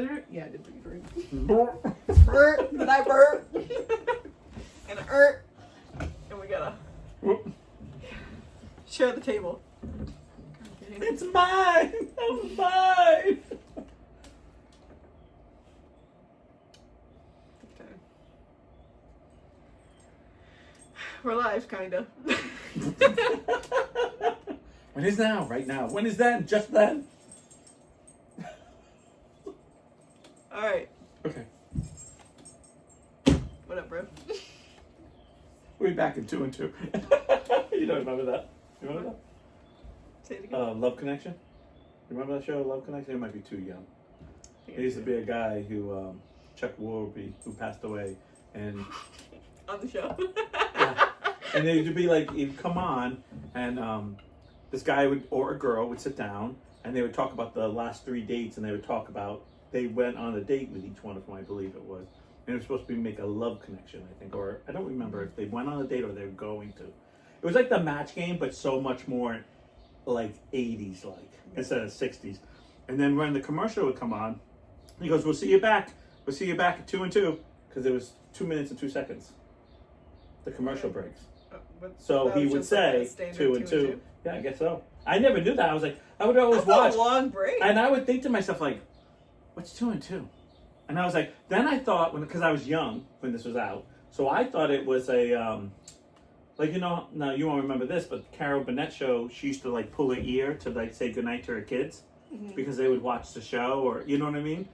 that yeah, I did breathe right. Burp. Did I burp? And and we gotta share the table. It's mine. That was mine. Okay. We're live, kinda. When is now? Right now. When is then? Just then. All right. Okay. What up, bro? We'll be back in 2 and 2. You don't remember that? You remember that? Say it again. Love Connection? You remember that show, Love Connection? You might be too young. There used to be a guy who, Chuck Warby, who passed away, and On the show. yeah. And there used to be like, he'd come on, and this guy would, or a girl would sit down, and they would talk about the last 3 dates, and they would talk about, they went on a date with each one of them, I believe it was. And it was supposed to be make a love connection, I think, or I don't remember if they went on a date or they were going to. It was like the Match Game, but so much more like 80s, like instead of 60s. And then when the commercial would come on, he goes, "We'll see you back. We'll see you back at 2 and 2," because it was 2 minutes and 2 seconds. The commercial breaks. So he would say like 2 and 2. Yeah, I guess so. I never knew that. I was like, I would always watch. That's a long break. And I would think to myself, like, what's 2 and 2? And I was like, then I thought, because I was young when this was out, so I thought it was a, like, you know, now you won't remember this, but Carol Burnett show, she used to like pull her ear to like say goodnight to her kids because they would watch the show, or, you know what I mean?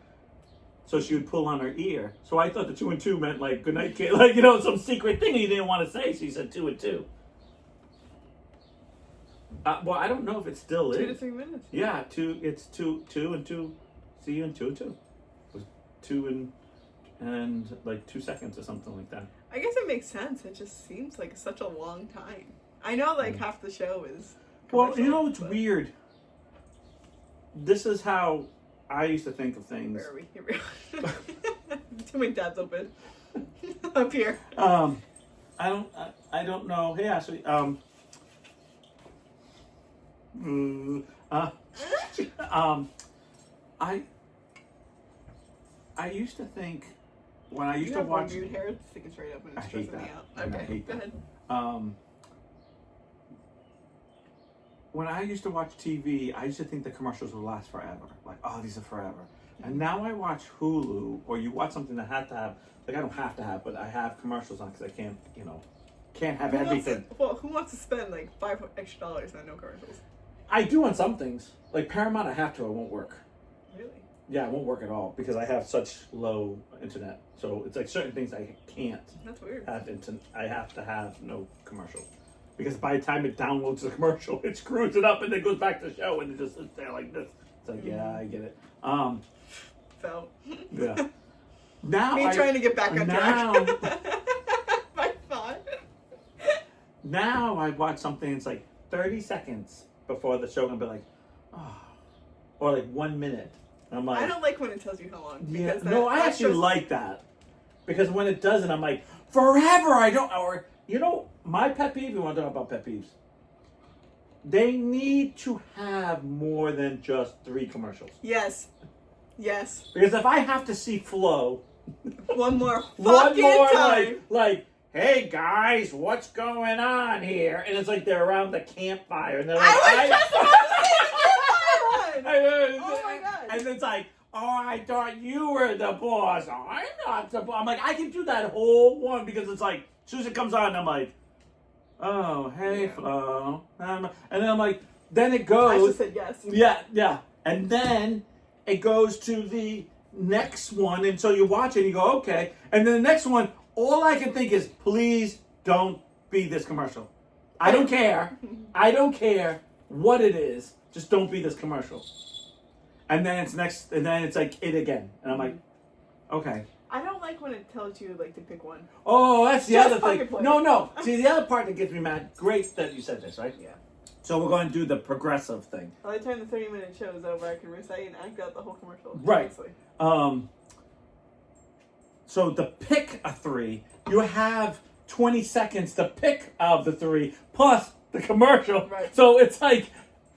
So she would pull on her ear. So I thought the 2 and 2 meant like goodnight kid, like, you know, some secret thing you didn't want to say. So you said 2 and 2. Well, I don't know if it still is. 2 to 3 minutes. Yeah, it's two and 2. See you in 2 and 2. 2 and like 2 seconds or something like that. I guess it makes sense. It just seems like such a long time. I know like half the show is Well, you know, it's weird. This is how I used to think of things. Where are we? Here we are. Too many tabs open. Up here. I don't know. Hey, Ashley. I used to think when I used to watch. Weird hair sticking straight up and it's I hate stressing me that. out. Okay, I hate go that. ahead. When I used to watch TV, I used to think the commercials would last forever. Like, oh, these are forever. And now I watch Hulu, or you watch something that has to have, like I don't have to have, but I have commercials on because I can't, you know, can't have everything. Who wants to spend like $5 extra on no commercials? I do on some things. Like Paramount, I have to, it won't work. Really? Yeah, it won't work at all because I have such low internet. So it's like certain things I can't. That's weird. I have to have no commercial. Because by the time it downloads the commercial, it screws it up and then goes back to the show and it just sits there like this. It's like, yeah, I get it. So. Yeah. Now Me trying to get back on track. My thought. Now I watch something, it's like 30 seconds before the show and be like, oh. Or like 1 minute. And I'm like, I don't like when it tells you how long. Yeah, no, I actually like that. Because when it doesn't, I'm like, forever, I don't, or, you know, my pet peeve, you want to talk about pet peeves? They need to have more than just 3 commercials. Yes. Yes. Because if I have to see Flo, one more time. like, hey guys, what's going on here? And it's like they're around the campfire, and they're like, I was just about to say the campfire one. Oh my god! And it's like, oh, I thought you were the boss. Oh, I'm not the boss. I'm like, I can do that whole one because it's like, as soon as it comes on, I'm like, oh, hey, Flo. And then I'm like, then it goes. I just said yes. Yeah. And then it goes to the next one, and so you watch it and you go, okay. And then the next one, all I can think is, please don't be this commercial. I don't care. I don't care what it is. Just don't be this commercial. And then it's like it again. And I'm like, okay. I don't like when it tells you like to pick one. Oh, that's the Just other thing. No. See, the other part that gets me mad, great that you said this, right? Yeah. So we're going to do the progressive thing. By the time the 30-minute show is over, I can recite and act out the whole commercial. Right. Honestly. So to pick a 3, you have 20 seconds to pick of the 3 plus the commercial. Right. So it's like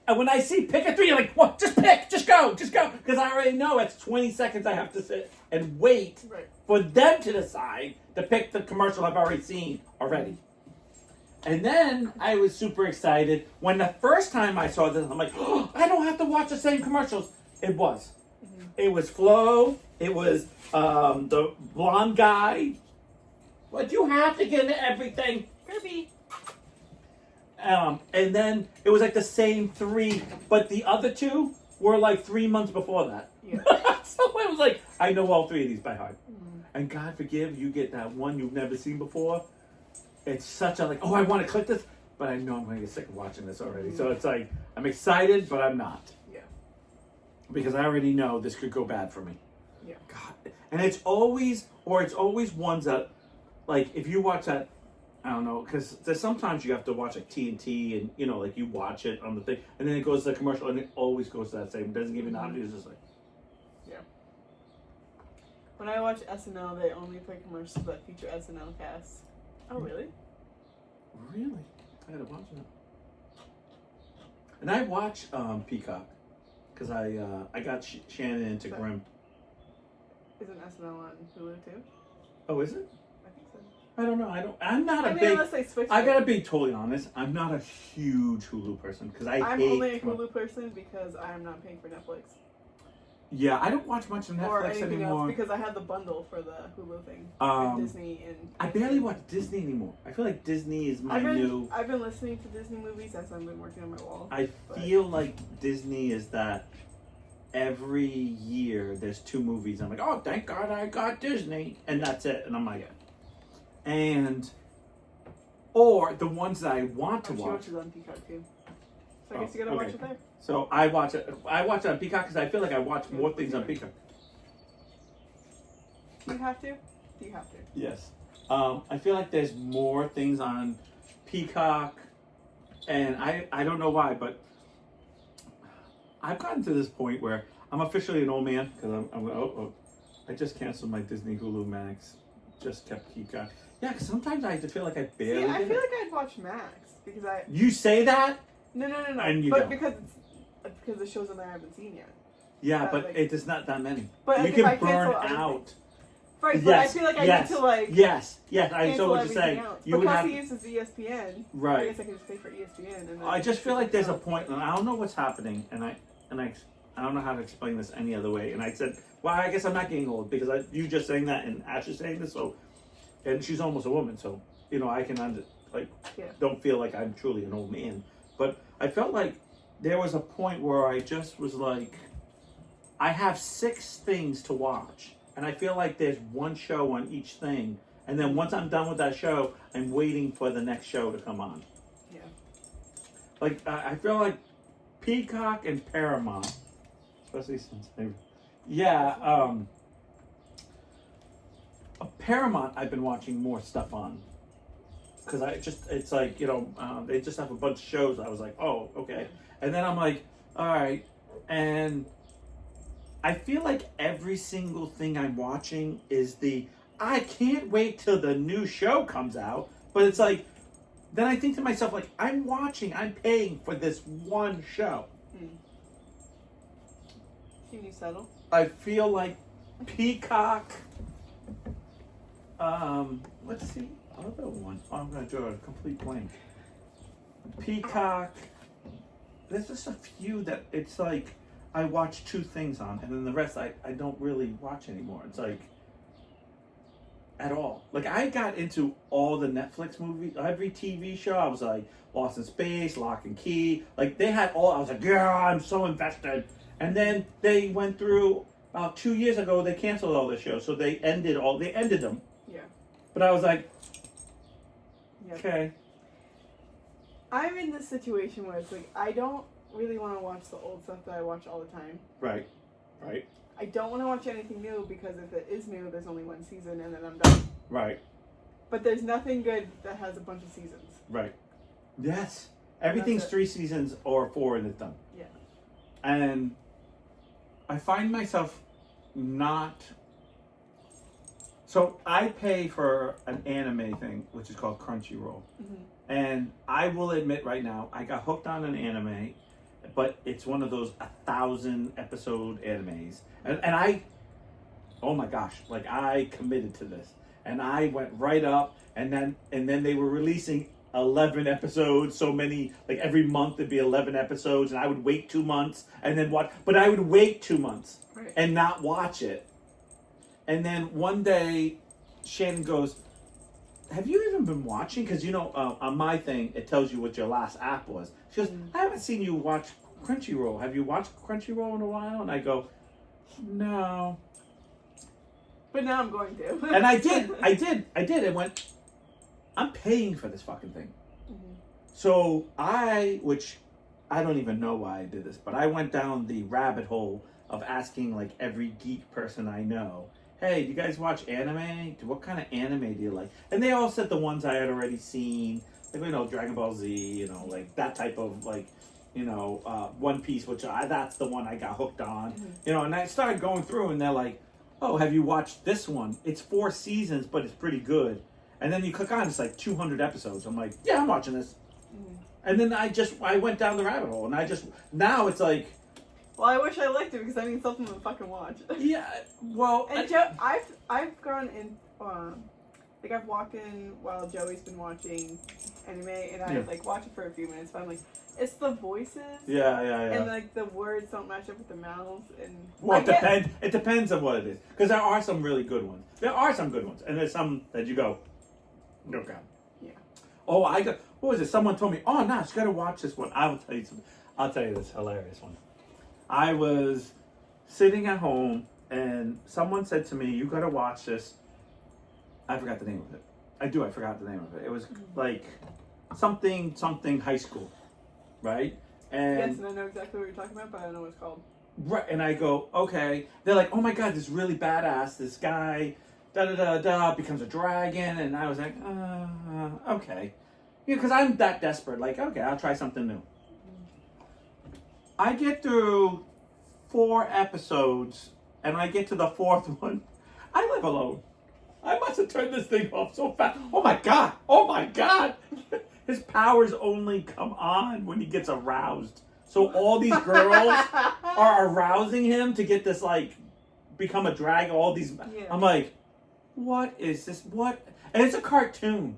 And when I see pick a 3, you're like, what? Just pick, just go. Because I already know it's 20 seconds I have to sit and wait for them to decide to pick the commercial I've already seen already. And then I was super excited when the first time I saw this, I'm like, oh, I don't have to watch the same commercials. It was. Mm-hmm. It was Flo. It was the blonde guy. But you have to get into everything. Kirby. And then it was like the same 3, but the other 2 were like 3 months before that. Yeah. So it was like, I know all 3 of these by heart. Mm-hmm. And God forgive, you get that one you've never seen before. It's such a like, oh, I want to click this, but I know I'm going to get sick of watching this already. Mm-hmm. So it's like, I'm excited, but I'm not. Yeah. Because I already know this could go bad for me. Yeah. God. And it's always ones that, like, if you watch that, I don't know, because there's sometimes you have to watch like TNT and, you know, like you watch it on the thing, and then it goes to the commercial, and it always goes to that same, it doesn't give you an option, it's just like. Yeah. When I watch SNL, they only play commercials that feature SNL casts. Oh, really? Really? I gotta watch that. And I watch Peacock, because I got Shannon into Grimm. Isn't SNL on Hulu too? Oh, is it? I think so. I don't know. I'm not a big. Unless they switch. I gotta be totally honest. I'm not a huge Hulu person because I'm only a Hulu person because I am not paying for Netflix. Yeah, I don't watch much of Netflix or anything anymore. else because I had the bundle for the Hulu thing. Disney and. I barely watch Disney anymore. I feel like Disney is my new. I've been listening to Disney movies as I've been working on my wall. I feel like Disney is that. Every year there's 2 movies. I'm like, oh, thank God I got Disney, and that's it. And I'm like, and or the ones that I want to watch. She watches on Peacock too. So I guess you gotta watch it there. So I watch it. I watch it on Peacock because I feel like I watch more things on Peacock. Do you have to? Do you have to? Yes. I feel like there's more things on Peacock, and I don't know why, but. I've gotten to this point where I'm officially an old man because I just canceled my Disney Hulu Max, just kept Peacock. Yeah, because sometimes I feel like I barely. See, I feel like I'd watch Max because I. You say that? No. And you but don't. because the shows on there I haven't seen yet. Yeah, but it's not that many. But you can burn out. Right, but I feel like I need to like. Yes. I saw what you're saying. You would have he uses ESPN. Right. I guess I can just pay for ESPN. And then I just feel like there's a point, and I don't know what's happening, and I don't know how to explain this any other way. And I said, well, I guess I'm not getting old because you just saying that and Ash is saying this. So, and she's almost a woman, so you know I can don't feel like I'm truly an old man. But I felt like there was a point where I just was like, I have 6 things to watch, and I feel like there's one show on each thing, and then once I'm done with that show, I'm waiting for the next show to come on. Yeah. Like I feel like Peacock and Paramount. Especially since Paramount I've been watching more stuff on because it's like, you know, they just have a bunch of shows. I was like, oh, okay. And then I'm like, all right. And I feel like every single thing I'm watching is I can't wait till the new show comes out. But it's like, then I think to myself, like, I'm paying for this one show. Can you settle? I feel like Peacock. Let's see. Other one. Oh, I'm gonna draw a complete blank. Peacock. There's just a few that it's like I watch 2 things on, and then the rest I don't really watch anymore. It's like at all. Like I got into all the Netflix movies, every TV show. I was like Lost in Space, Lock and Key. Like they had all. I was like, yeah, I'm so invested. And then they went through about 2 years ago. They canceled all the shows, so they ended them. Yeah. But I was like, yep. Okay. I'm in this situation where it's like I don't really want to watch the old stuff that I watch all the time. Right. I don't want to watch anything new because if it is new, there's only 1 season and then I'm done. Right. But there's nothing good that has a bunch of seasons. Right. Yes. Everything's 3 seasons or 4 and it's done. Yeah. And I find myself not. So I pay for an anime thing, which is called Crunchyroll. Mm-hmm. And I will admit right now, I got hooked on an anime but it's one of those 1,000 episode animes, and I, oh my gosh, like I committed to this, and I went right up, and then they were releasing 11 episodes, so many, like every month there'd be 11 episodes, and I would wait 2 months and then watch, but I would wait 2 months and not watch it. And then one day Shannon goes, have you even been watching? Because on my thing it tells you what your last app was. She goes, I haven't seen you watch Crunchyroll. Have you watched Crunchyroll in a while? And I go, no. But now I'm going to. And I did. And went, I'm paying for this fucking thing. Mm-hmm. So which I don't even know why I did this, but I went down the rabbit hole of asking like every geek person I know, hey, do you guys watch anime? What kind of anime do you like? And they all said the ones I had already seen, like, Dragon Ball Z, like that type of like, One Piece, which that's the one I got hooked on, and I started going through and they're like, oh, have you watched this one? It's 4 seasons, but it's pretty good. And then you click on, it's like 200 episodes. I'm like, yeah, I'm watching this. Mm-hmm. And then I went down the rabbit hole, and now it's like, well, I wish I liked it because I need something to fucking watch. Yeah, well, and I've gone in, like I've walked in while Joey's been watching anime, and I like watch it for a few minutes, but I'm like, it's the voices. Yeah. And like the words don't match up with the mouths, and well, it depends on what it is, because there are some really good ones. There are some good ones, and there's some that you go, no God. Yeah. Oh, what was it? Someone told me, oh, no, you got to watch this one. I will tell you something. I'll tell you this hilarious one. I was sitting at home, and someone said to me, you got to watch this. I forgot the name of it. I forgot the name of it. It was like something high school, right? And yes, and I know exactly what you're talking about, but I don't know what it's called. Right, and I go, okay. They're like, oh my God, this is really badass. This guy, becomes a dragon. And I was like, okay. Because I'm that desperate. Like, okay, I'll try something new. I get through 4 episodes, and I get to the 4th one. I live alone. I must have turned this thing off so fast. Oh my God. His powers only come on when he gets aroused. So all these girls are arousing him to get this, like, become a drag. All these, I'm like, what is this? What? And it's a cartoon.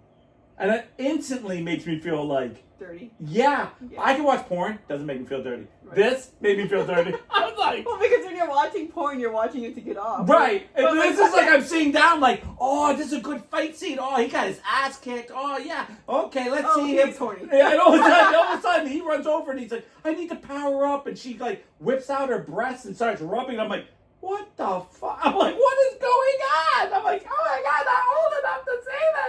And it instantly makes me feel like, dirty. Yeah. I can watch porn. Doesn't make me feel dirty. Right. This made me feel dirty. I was like, well, because when you're watching porn, you're watching it to get off. Right. And this is like I'm sitting down, like, oh, this is a good fight scene. Oh, he got his ass kicked. Oh, yeah. Okay, let's see him. Horny. Yeah, and all of a sudden, he runs over and he's like, I need to power up. And she like whips out her breasts and starts rubbing. I'm like, what the fuck? I'm like, what is going on? I'm like, oh my God, I'm old enough to say this.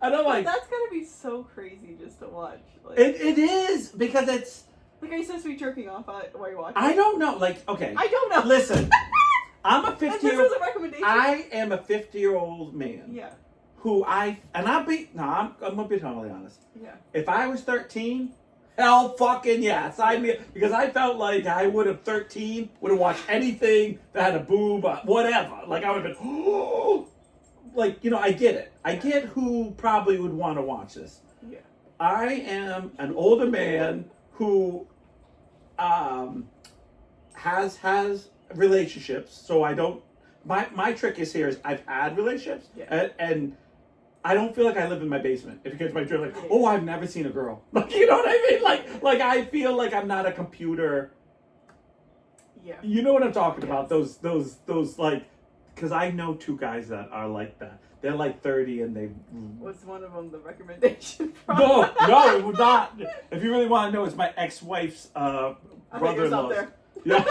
And I'm like, that's gotta be so crazy just to watch. Like, it is, because it's like, are you supposed to be jerking off while you're watching? I don't know. Like, okay, I don't know. Listen, I'm a 50-year-old. This was a recommendation. I am a 50-year-old man. Yeah. Who I'm gonna be totally honest. Yeah. If I was 13, hell fucking yeah, sign me, because I felt like I would have watched anything that had a boob, whatever. Like I would have been, oh. Like, I get it. I get who probably would want to watch this. Yeah. I am an older man who has relationships, so I don't. My trick is I've had relationships, and I don't feel like I live in my basement. If you get my drift, like, oh, I've never seen a girl. Like, you know what I mean? Like I feel like I'm not a computer. Yeah. You know what I'm talking about? Those like. Because I know 2 guys that are like that. They're like 30 and they... Was one of them the recommendation from? No, it was not. If you really want to know, it's my ex-wife's brother-in-law. Yeah.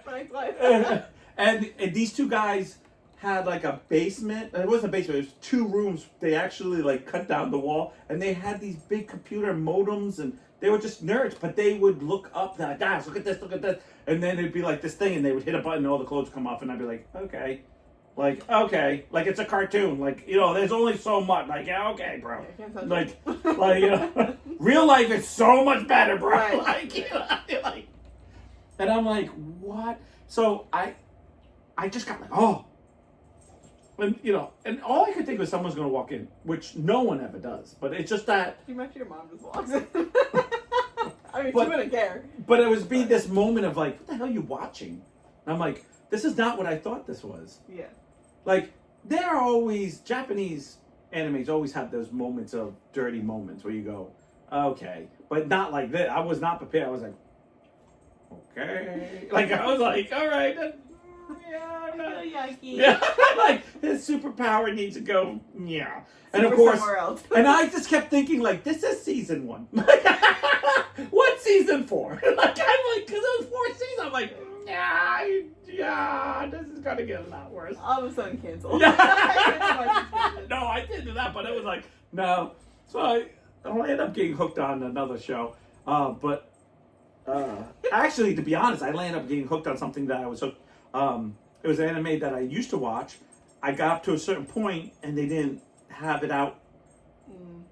My ex-wife. And these 2 guys had like a basement. It wasn't a basement. It was 2 rooms. They actually like cut down the wall. And they had these big computer modems. And they were just nerds. But they would look up. They're like, guys, look at this, look at this. And then it'd be like this thing, and they would hit a button, and all the clothes come off, and I'd be like, okay. Like, it's a cartoon. Like, there's only so much. Like, yeah, okay, bro. Like, real life is so much better, bro. Right. Like, and I'm like, what? So I just got like, oh. And, and all I could think was someone's going to walk in, which no one ever does. But it's just that. You imagine your mom just walks in. I mean, she wouldn't care. But it was be this moment of like, what the hell are you watching? And I'm like, this is not what I thought this was. Yeah. Like, there are always, Japanese animes always have those moments of dirty moments where you go, okay. But not like this. I was not prepared. I was like, okay. Like, I was like, all right. Yeah, I'm not. Yucky. Yeah, like, his superpower needs to go, yeah. And of Super course, somewhere else. and I just kept thinking, like, this is season 1. What's season 4? Like, I'm like, because it was 4 seasons. I'm like, yeah, this is going to get a lot worse. All of a sudden canceled. No, I didn't do that, but it was like, no. So I ended up getting hooked on another show. But actually, to be honest, I ended up getting hooked on something that I was hooked. It was an anime that I used to watch. I got up to a certain point, and they didn't have it out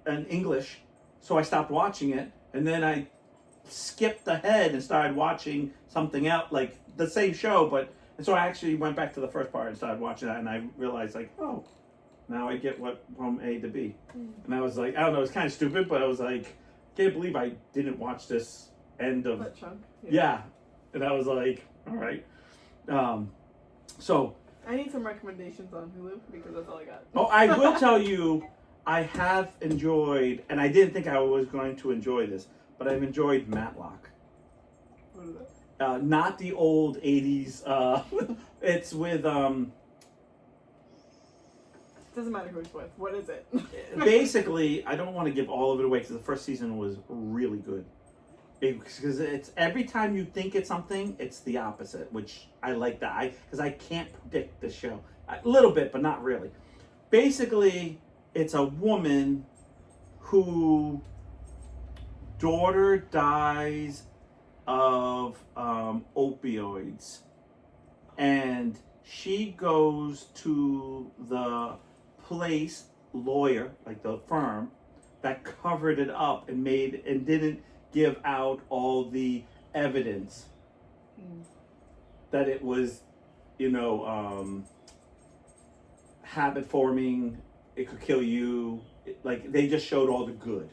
in English, so I stopped watching it. And then I skipped ahead and started watching something else, like the same show, and so I actually went back to the first part and started watching that, and I realized, like, oh, now I get what from A to B. And I was like, I don't know, it was kind of stupid, but I was like, can't believe I didn't watch this end of that chunk. Yeah. And I was like, all right. So I need some recommendations on Hulu because that's all I got. Oh, I will tell you, I have enjoyed, and I didn't think I was going to enjoy this, but I've enjoyed Matlock. What is that? Not the old 80s. It's with, Doesn't matter who it's with. What is it? basically, I don't want to give all of it away because the first season was really good. Because it's every time you think it's something, it's the opposite, which I like that. Because I can't predict the show. A little bit, but not really. Basically, it's a woman who daughter dies of opioids, and she goes to the place lawyer, like the firm, that covered it up and didn't give out all the evidence that it was, habit forming, it could kill you. Like, they just showed all the good.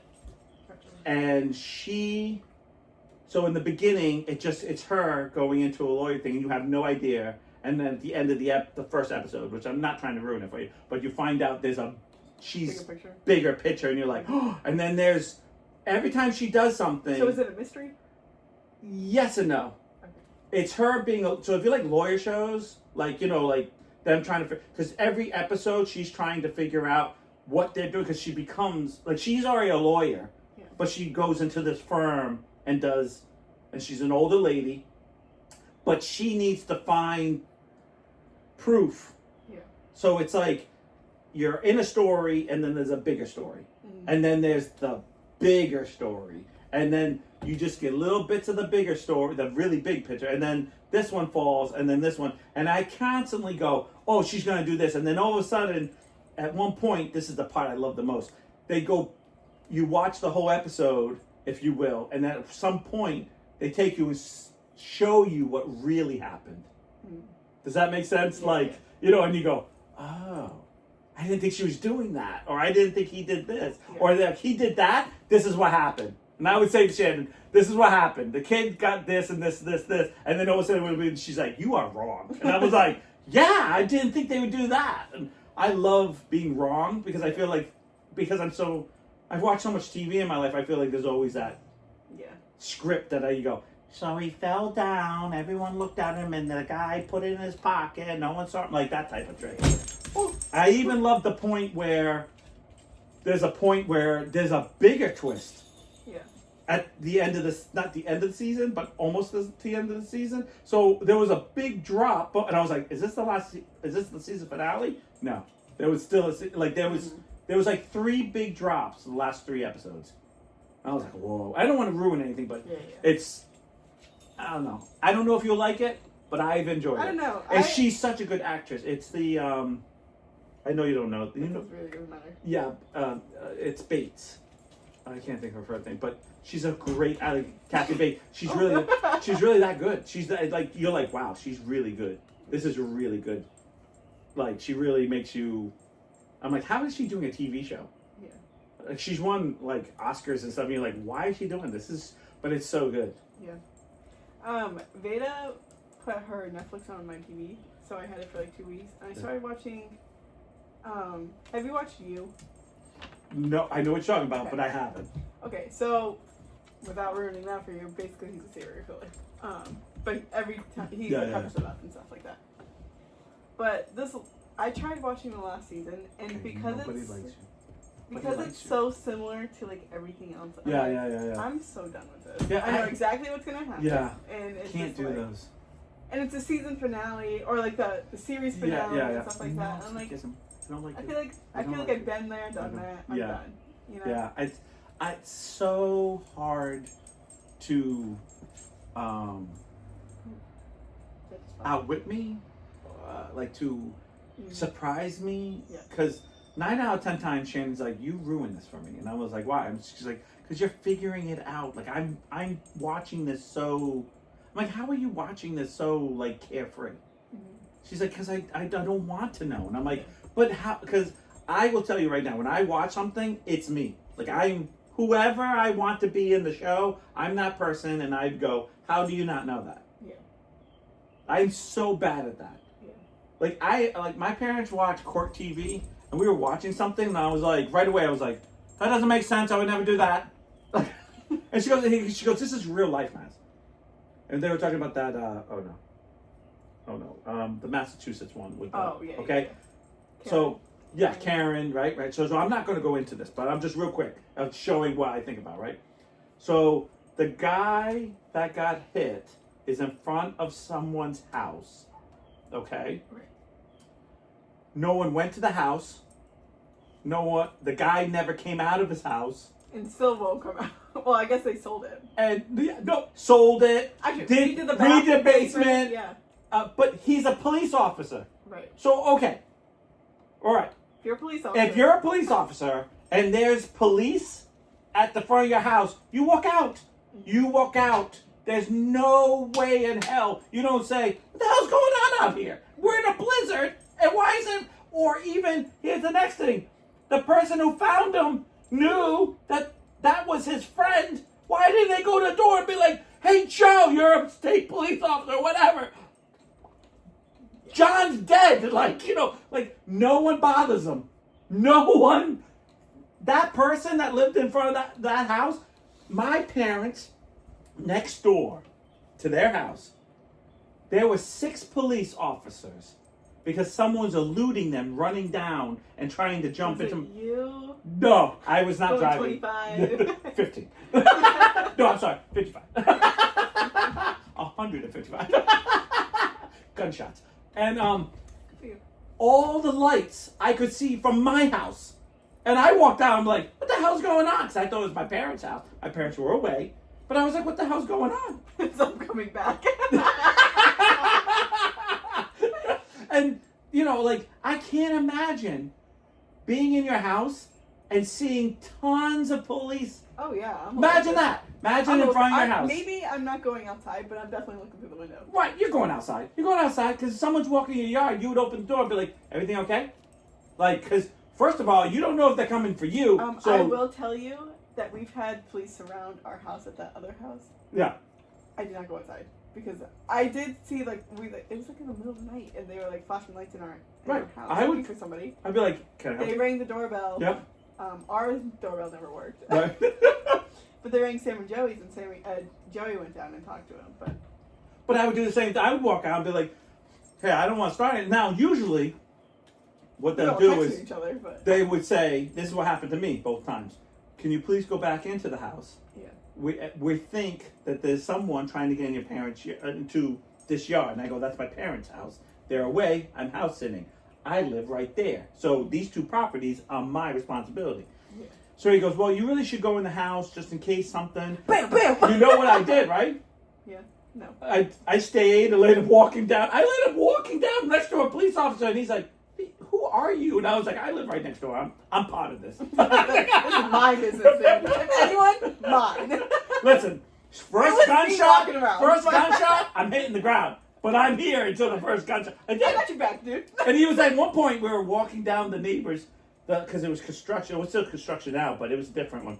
And so in the beginning, it's her going into a lawyer thing, and you have no idea. And then at the end of the first episode, which I'm not trying to ruin it for you, but you find out she's bigger picture, and you're like, oh, and then there's, every time she does something. So is it a mystery? Yes and no. Okay. It's her being, so if you like lawyer shows, like, like them trying to, because every episode she's trying to figure out what they're doing, because she becomes, like, she's already a lawyer, but she goes into this firm and she's an older lady, but she needs to find proof. Yeah. So it's like, you're in a story, and then there's a bigger story. And then there's the bigger story, and then you just get little bits of the bigger story, the really big picture, and then this one falls, and then this one, and I constantly go, oh, she's going to do this, and then all of a sudden, at one point, this is the part I love the most, you watch the whole episode, if you will, and then at some point, they take you and show you what really happened. Does that make sense? Yeah. And you go, oh, I didn't think she was doing that, or I didn't think he did this, or like, he did that, this is what happened. And I would say to Shannon, this is what happened. The kid got this and this, and then all of a sudden she's like, you are wrong. And I was like, yeah, I didn't think they would do that. And I love being wrong, because I feel like, I've watched so much TV in my life, I feel like there's always that script that you go, so he fell down, everyone looked at him, and the guy put it in his pocket, and no one saw him, like that type of trick. I even love the point where there's a bigger twist. Yeah. At the end of not the end of the season, but almost at the end of the season. So there was a big drop, and I was like, is this the season finale? No. There was still there was like 3 big drops in the last 3 episodes. I was like, whoa. I don't want to ruin anything, but it's, I don't know. I don't know if you'll like it, but I've enjoyed it. I don't know. And she's such a good actress. It's the, I know you don't know. It really doesn't matter. Yeah, it's Bates. I can't think of her name, but she's a great, Kathy Bates. She's really that good. She's like, you're like, wow, she's really good. This is really good. Like, she really makes you, I'm like, how is she doing a TV show? Yeah. Like, she's won, like, Oscars and stuff, and you're like, why is she doing this? But it's so good. Yeah. Veda put her Netflix on my TV, so I had it for like 2 weeks. And I started watching. Have you watched You? No, I know what you're talking about, Okay. but I haven't. Okay, so without ruining that for you, basically he's a serial killer. But every time he covers it up and stuff like that. But this, I tried watching the last season, and Okay, because nobody it's likes you. because likes it's you. so similar to like everything else. Yeah. I'm so done with this. Yeah, I know I- exactly what's gonna happen. Yeah. And it's Can't just do like, those. and it's a season finale or like the series finale and stuff like that. I'm like, I don't like I it. feel like I've been there, done that. I'm done. You know? Yeah, it's so hard to outwit me, like to surprise me, Yeah. because 9 out of 10 times Shannon's like, you ruined this for me, and I was like, why? And she's like, because you're figuring it out. Like I'm watching this so. I'm like, how are you watching this so like carefree? She's like, because I don't want to know, and I'm like, but how? Because I will tell you right now, when I watch something, it's me. Like I'm whoever I want to be in the show. I'm that person, and I'd go, how do you not know that? Yeah. I'm so bad at that. Yeah. Like my parents watched Court TV, and we were watching something, and I was like, right away, I was like, that doesn't make sense. I would never do that. And she goes, this is real life, Matt. And they were talking about that. The Massachusetts one with. Okay. Yeah. So yeah, Karen, right. So I'm not going to go into this, but I'm just real quick of showing what I think about, right? So the guy that got hit is in front of someone's house. Okay. Right. No one went to the house. The guy never came out of his house. And still won't come out. Well, I guess they sold it. And sold it. Actually, Did the basement. Yeah. But he's a police officer. Right. So okay. All right. If you're a police officer. If you're a police officer and there's police at the front of your house, you walk out. You walk out. There's no way in hell you don't say, what the hell's going on out here? We're in a blizzard, and why is it? Or even, here's the next thing. The person who found him knew that was his friend. Why didn't they go to the door and be like, hey, Joe, you're a state police officer, whatever. John's dead. Like no one bothers him. No one. That person that lived in front of that house, my parents, next door to their house, there were 6 police officers because someone's eluding them, running down and trying to jump Was into. it you? No, I was not Going driving. 25. 15. No, I'm sorry, 55. 155. Gunshots. And all the lights I could see from my house. And I walked out, I'm like, what the hell's going on? Because I thought it was my parents' house. My parents were away. But I was like, what the hell's going on? So I'm coming back. And, I can't imagine being in your house and seeing tons of police. Oh, yeah. Imagine that. Imagine in front of your house. Maybe I'm not going outside, but I'm definitely looking through the window. Right, you're going outside. You're going outside because if someone's walking in your yard, you would open the door and be like, everything okay? Because, first of all, you don't know if they're coming for you. So I will tell you that we've had police surround our house at that other house. Yeah. I did not go outside because I did see it was like in the middle of the night and they were like flashing lights in our house looking for somebody. I'd be like, can I help They you? rang the doorbell. Yep. Our doorbell never worked. Right. But they rang Sam and Joey's and Joey went down and talked to him. But I would do the same thing. I would walk out and be like, hey, I don't want to start it. Now, usually, what they'll do is each other, but they would say, this is what happened to me both times. Can you please go back into the house? yeah. We think that there's someone trying to get in your parents' into this yard. And I go, that's my parents' house. They're away. I'm house sitting. I live right there. So these 2 properties are my responsibility. Yeah. So he goes, well, you really should go in the house just in case something. Bam, bam. You know what I did, right? Yeah. No. I stayed and let him walking down. I let him walking down next to a police officer, and he's like, who are you? And I was like, I live right next door. I'm part of this. This is my business, dude. If anyone, mine. Listen, first gunshot, around. I'm hitting the ground. But I'm here until the first gunshot. I got your back, dude. And he was at one point, we were walking down the neighbors, because it was construction. It was still construction now, but it was a different one.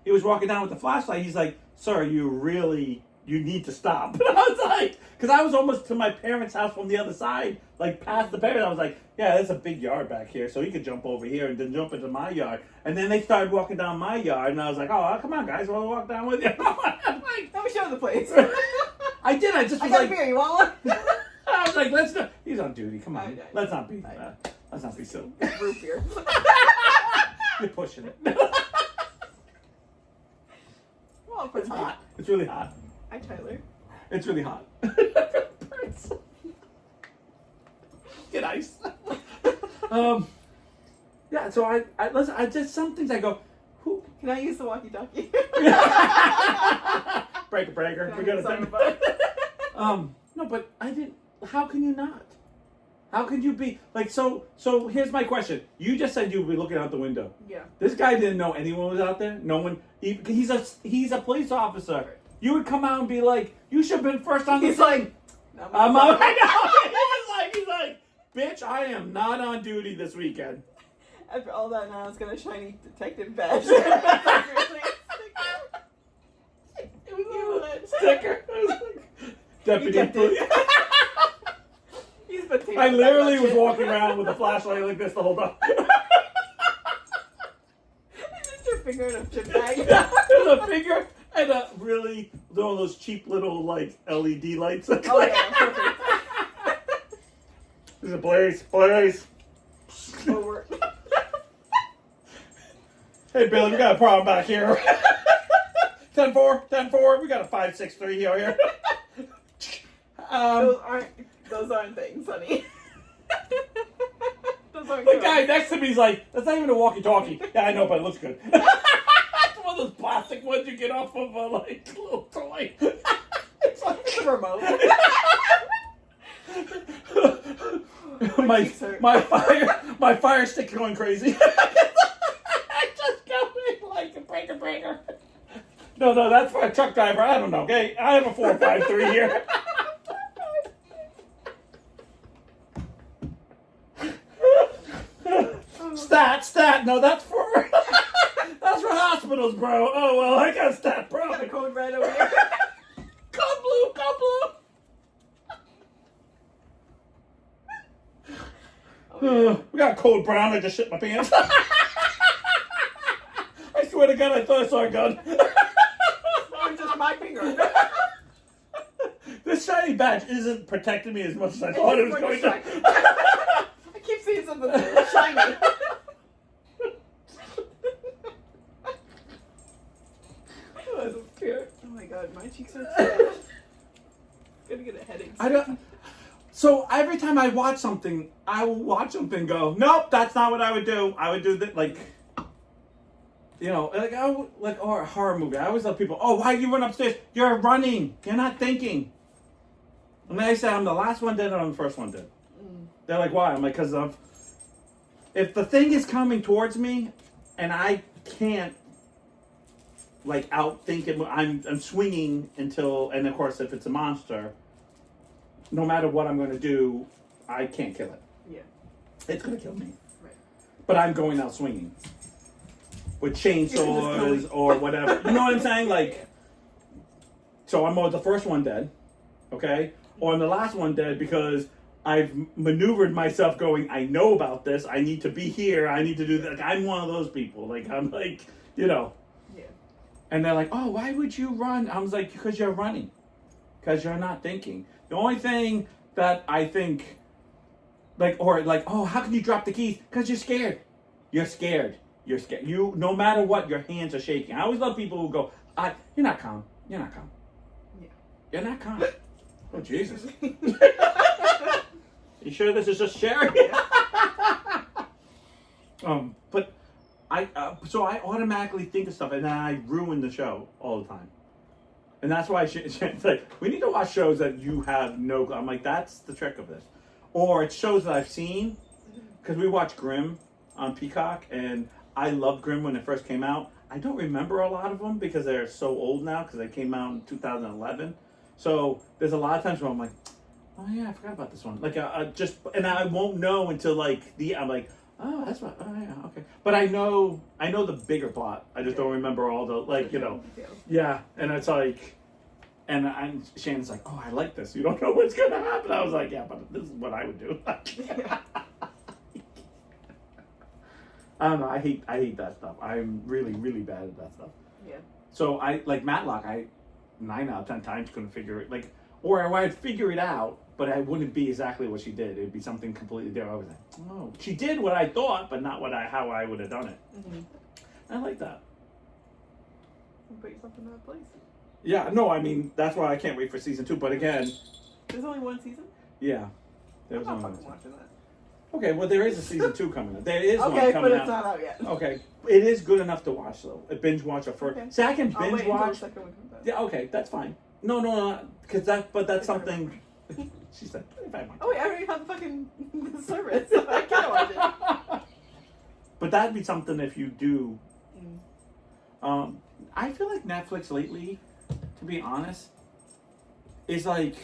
he was walking down with the flashlight. He's like, "Sir, you need to stop." And I was like, because I was almost to my parents' house from the other side, like past the parents. I was like, yeah, there's a big yard back here, so he could jump over here and then jump into my yard. And then they started walking down my yard, and I was like, oh, come on, guys, want to walk down with you? I'm like, let me show the place. I did. I just was got like, a beer. You want one? I was like, let's go. He's on duty. Come on, I let's not be silly. Root beer. You're pushing it. Well, It's hot. It's really hot. Hi, Tyler. It's really hot. Get ice. Yeah. So I listen. I just some things I go. Who? Can I use the walkie-talkie? Breaker. We got to think. No, but I didn't. How can you not? How can you be like so? So here's my question. You just said you would be looking out the window. Yeah. This guy didn't know anyone was out there. No one. He's a police officer. You would come out and be like, you should have been first on the He's scene. like, I'm out. I know. He's like, bitch, I am not on duty this weekend. After all that, now it's got a shiny detective badge. Sticker. Deputy police. I literally was walking around with a flashlight like this the whole time. Just your finger in a chip bag. There's a finger and a really one of those cheap little like LED lights. Oh yeah, perfect. There's a blaze. Over. Hey Billy, we got a problem back here. 10-4, we got a 5-6-3 here. Those aren't things, honey. Those aren't The guy next to me is like, that's not even a walkie-talkie. Yeah, I know, but it looks good. It's one of those plastic ones you get off of a like little toy. It's like It's a remote. my fire stick's going crazy. I just got it like a breaker. No, that's for a truck driver. I don't know. Okay, I have a 4-5-3 here. Stat. No, that's for hospitals, bro. Oh well, I got stat, bro. Got a code red over here. Code blue. We got code brown. I just shit my pants. I swear to God, I thought I saw a gun. It's just my finger. This shiny badge isn't protecting me as much as I thought it was going to. I keep seeing something shiny. Oh my God, my cheeks are so gonna get a headache. I don't. So every time I watch something, I will watch something go, nope, that's not what I would do. I would do that, like, you know, or a horror movie. I always tell people, oh, why you run upstairs? You're running. You're not thinking. And then I say, I'm the last one dead or I'm the first one dead. They're like, why? I'm like, because if the thing is coming towards me and I can't, like, outthink it, I'm swinging until, and of course, if it's a monster, no matter what I'm going to do, I can't kill it. Yeah. It's going to kill me. Right. But I'm going out swinging. With chainsaws or whatever. You know what I'm saying? Like, so I'm the first one dead, okay? Or I'm the last one dead because I've maneuvered myself going, I know about this, I need to be here, I need to do that. Like, I'm one of those people. Like, I'm like, you know. Yeah. And they're like, oh, why would you run? I was like, because you're running. Because you're not thinking. The only thing that I think, oh, how can you drop the keys? Because you're scared. You're scared. You, no matter what, your hands are shaking. I always love people who go, you're not calm. You're not calm. Yeah. You're not calm. Oh, Jesus. You sure this is just sharing? But so I automatically think of stuff and then I ruin the show all the time. And that's why it's like, we need to watch shows that you have no... I'm like, that's the trick of this. Or it's shows that I've seen, because we watch Grimm on Peacock, and I loved Grimm when it first came out. I don't remember a lot of them because they're so old now, because they came out in 2011. So there's a lot of times where I'm like, oh yeah, I forgot about this one. Like, and I won't know until like I'm like, Oh, that's what. Oh, yeah, okay. But I know the bigger plot. I just don't remember all the Yeah, and it's like, and Shannon's like, oh, I like this. You don't know what's gonna happen. I was like, yeah, but this is what I would do. I don't know. I hate that stuff. I'm really, really bad at that stuff. Yeah. So I like Matlock. 9 out of 10 times couldn't figure it or I'd figure it out, but it wouldn't be exactly what she did. It'd be something completely different. I was like, oh, she did what I thought, but not how I would have done it. Mm-hmm. I like that. You put yourself in that place. Yeah, no, I mean that's why I can't wait for season 2. But again, there's only one season. Yeah, I'm not fucking watching that. Okay, well there is a season 2 coming up. There is one coming out. Okay, but it's not out yet. Okay, it is good enough to watch though. A binge watch of first. Okay. See, I can binge watch. Yeah, okay, that's fine. No, because that's something. She said, oh wait, I already have the fucking service, so I can't watch it. But that'd be something if you do. I feel like Netflix lately, to be honest, is like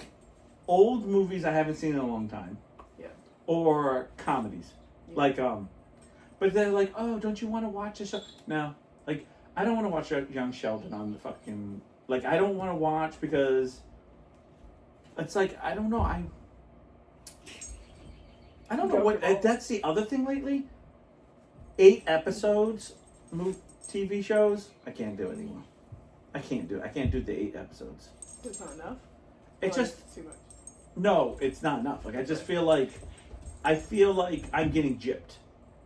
old movies I haven't seen in a long time. Yeah. Or comedies. Yeah. Like but they're like, oh, don't you want to watch a show? No. Like, I don't want to watch Young Sheldon on the fucking like I don't want to watch because it's like I don't know, I don't know what that's the other thing lately. 8 episodes TV shows, I can't do it anymore. I can't do it. I can't do the 8 episodes. It's not enough? It's just it's too much. No, it's not enough. Like I just feel like I'm getting gypped.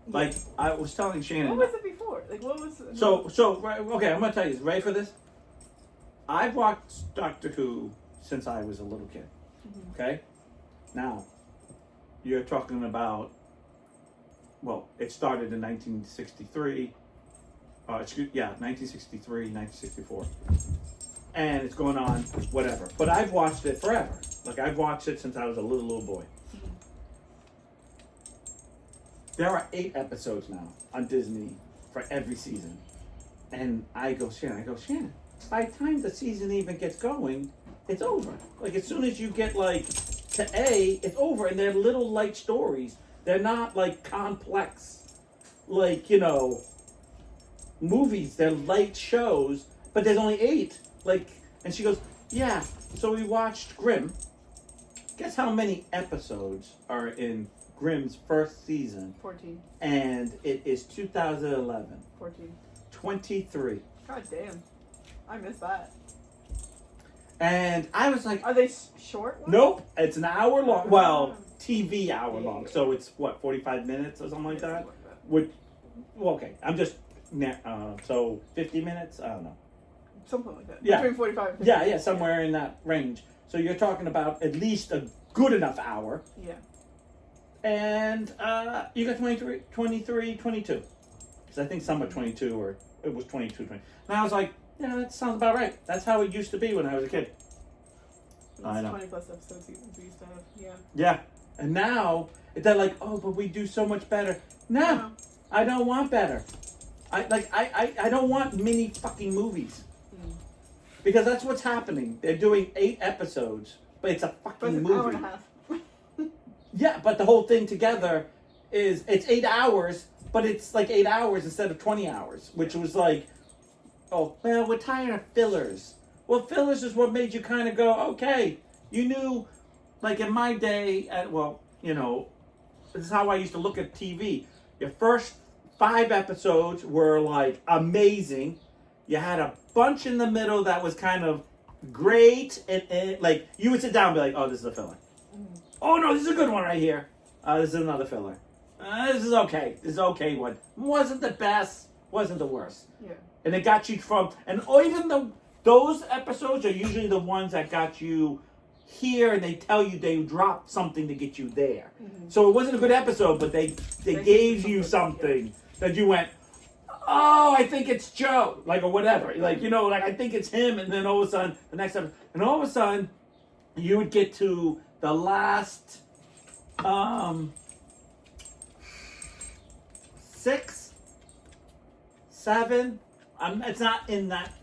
Like I was telling Shannon. What was it before? Like what was So right, okay, I'm gonna tell you, ready for this? I've watched Doctor Who since I was a little kid. Mm-hmm. Okay? Now, you're talking about it started in 1963. 1963, 1964. And it's going on, whatever. But I've watched it forever. Like, I've watched it since I was a little boy. Mm-hmm. There are 8 episodes now on Disney for every season. And I go, Shannon, by the time the season even gets going, it's over. Like, as soon as you get, to A, it's over. And they're little light stories. They're not, complex, movies. They're light shows, but there's only 8. And she goes, yeah, so we watched Grimm. Guess how many episodes are in Grimm's first season? 14. And it is 2011. 14. 23. God damn. I missed that. And I was like... Are they short ones? Nope. It's an hour long. Well, TV hour long. So it's, 45 minutes or something like that? Okay. I'm just... so 50 minutes? I don't know. Something like that. Yeah. Between 45 and 50. Yeah, somewhere in that range. So you're talking about at least a good enough hour. Yeah. And you got 23, 22. Because I think some are 22 or it was 22, 20. And I was like, yeah, that sounds about right. That's how it used to be when I was a kid. I know. 20 plus episode seasons we used to have. Yeah. Yeah. And now they're like, oh, but we do so much better. No, I don't want better. I don't want mini fucking movies. Because that's what's happening. They're doing 8 episodes, but it's a fucking movie. Hour and a half. Yeah, but the whole thing together it's 8 hours, but it's 8 hours instead of 20 hours, which was oh, well, we're tired of fillers. Well, fillers is what made you kind of go, okay, you knew, in my day, this is how I used to look at TV. Your first 5 episodes were amazing. You had a bunch in the middle that was kind of great, and you would sit down and be like, oh, this is a filler. Mm-hmm. Oh no, this is a good one right here. This is another filler. This is okay. This is okay one. Wasn't the best, wasn't the worst. Yeah. And it got you even those episodes are usually the ones that got you here, and they tell you they dropped something to get you there. Mm-hmm. So it wasn't a good episode, but they gave you something that you went, oh, I think it's Joe, or whatever. I think it's him, and then all of a sudden, the next episode, and all of a sudden, you would get to the last 6, 7. It's not in that,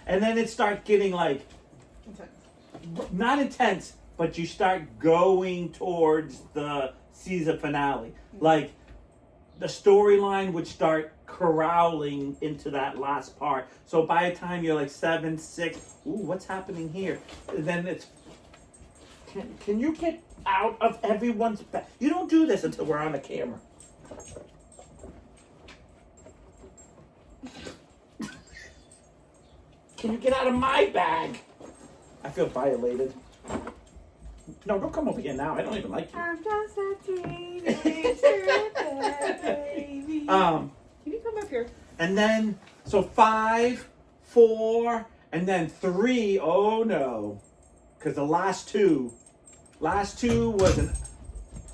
and then it starts getting intense. Not intense, but you start going towards the season finale. Mm-hmm. the storyline would start corralling into that last part. So by the time you're like 7, 6, ooh, what's happening here? Then it's, can you get out of everyone's back? You don't do this until we're on the camera. Can you get out of my bag? I feel violated. No, don't come over here now. I don't even like you. I'm just a teenager, baby. Can you come up here? And then, so 5, 4, and then 3. Oh no. Because the last two was an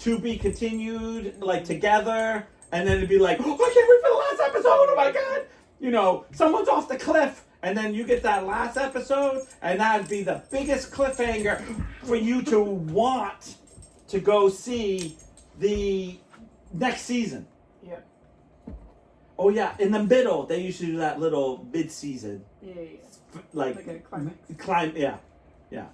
to be continued, like together. And then it'd be like, oh, I can't wait for the last episode. Oh my God. You know, someone's off the cliff. And then you get that last episode, and that'd be the biggest cliffhanger for you to want to go see the next season. Yeah. Oh yeah, in the middle they used to do that little mid-season. Yeah. Like a climax. Yeah.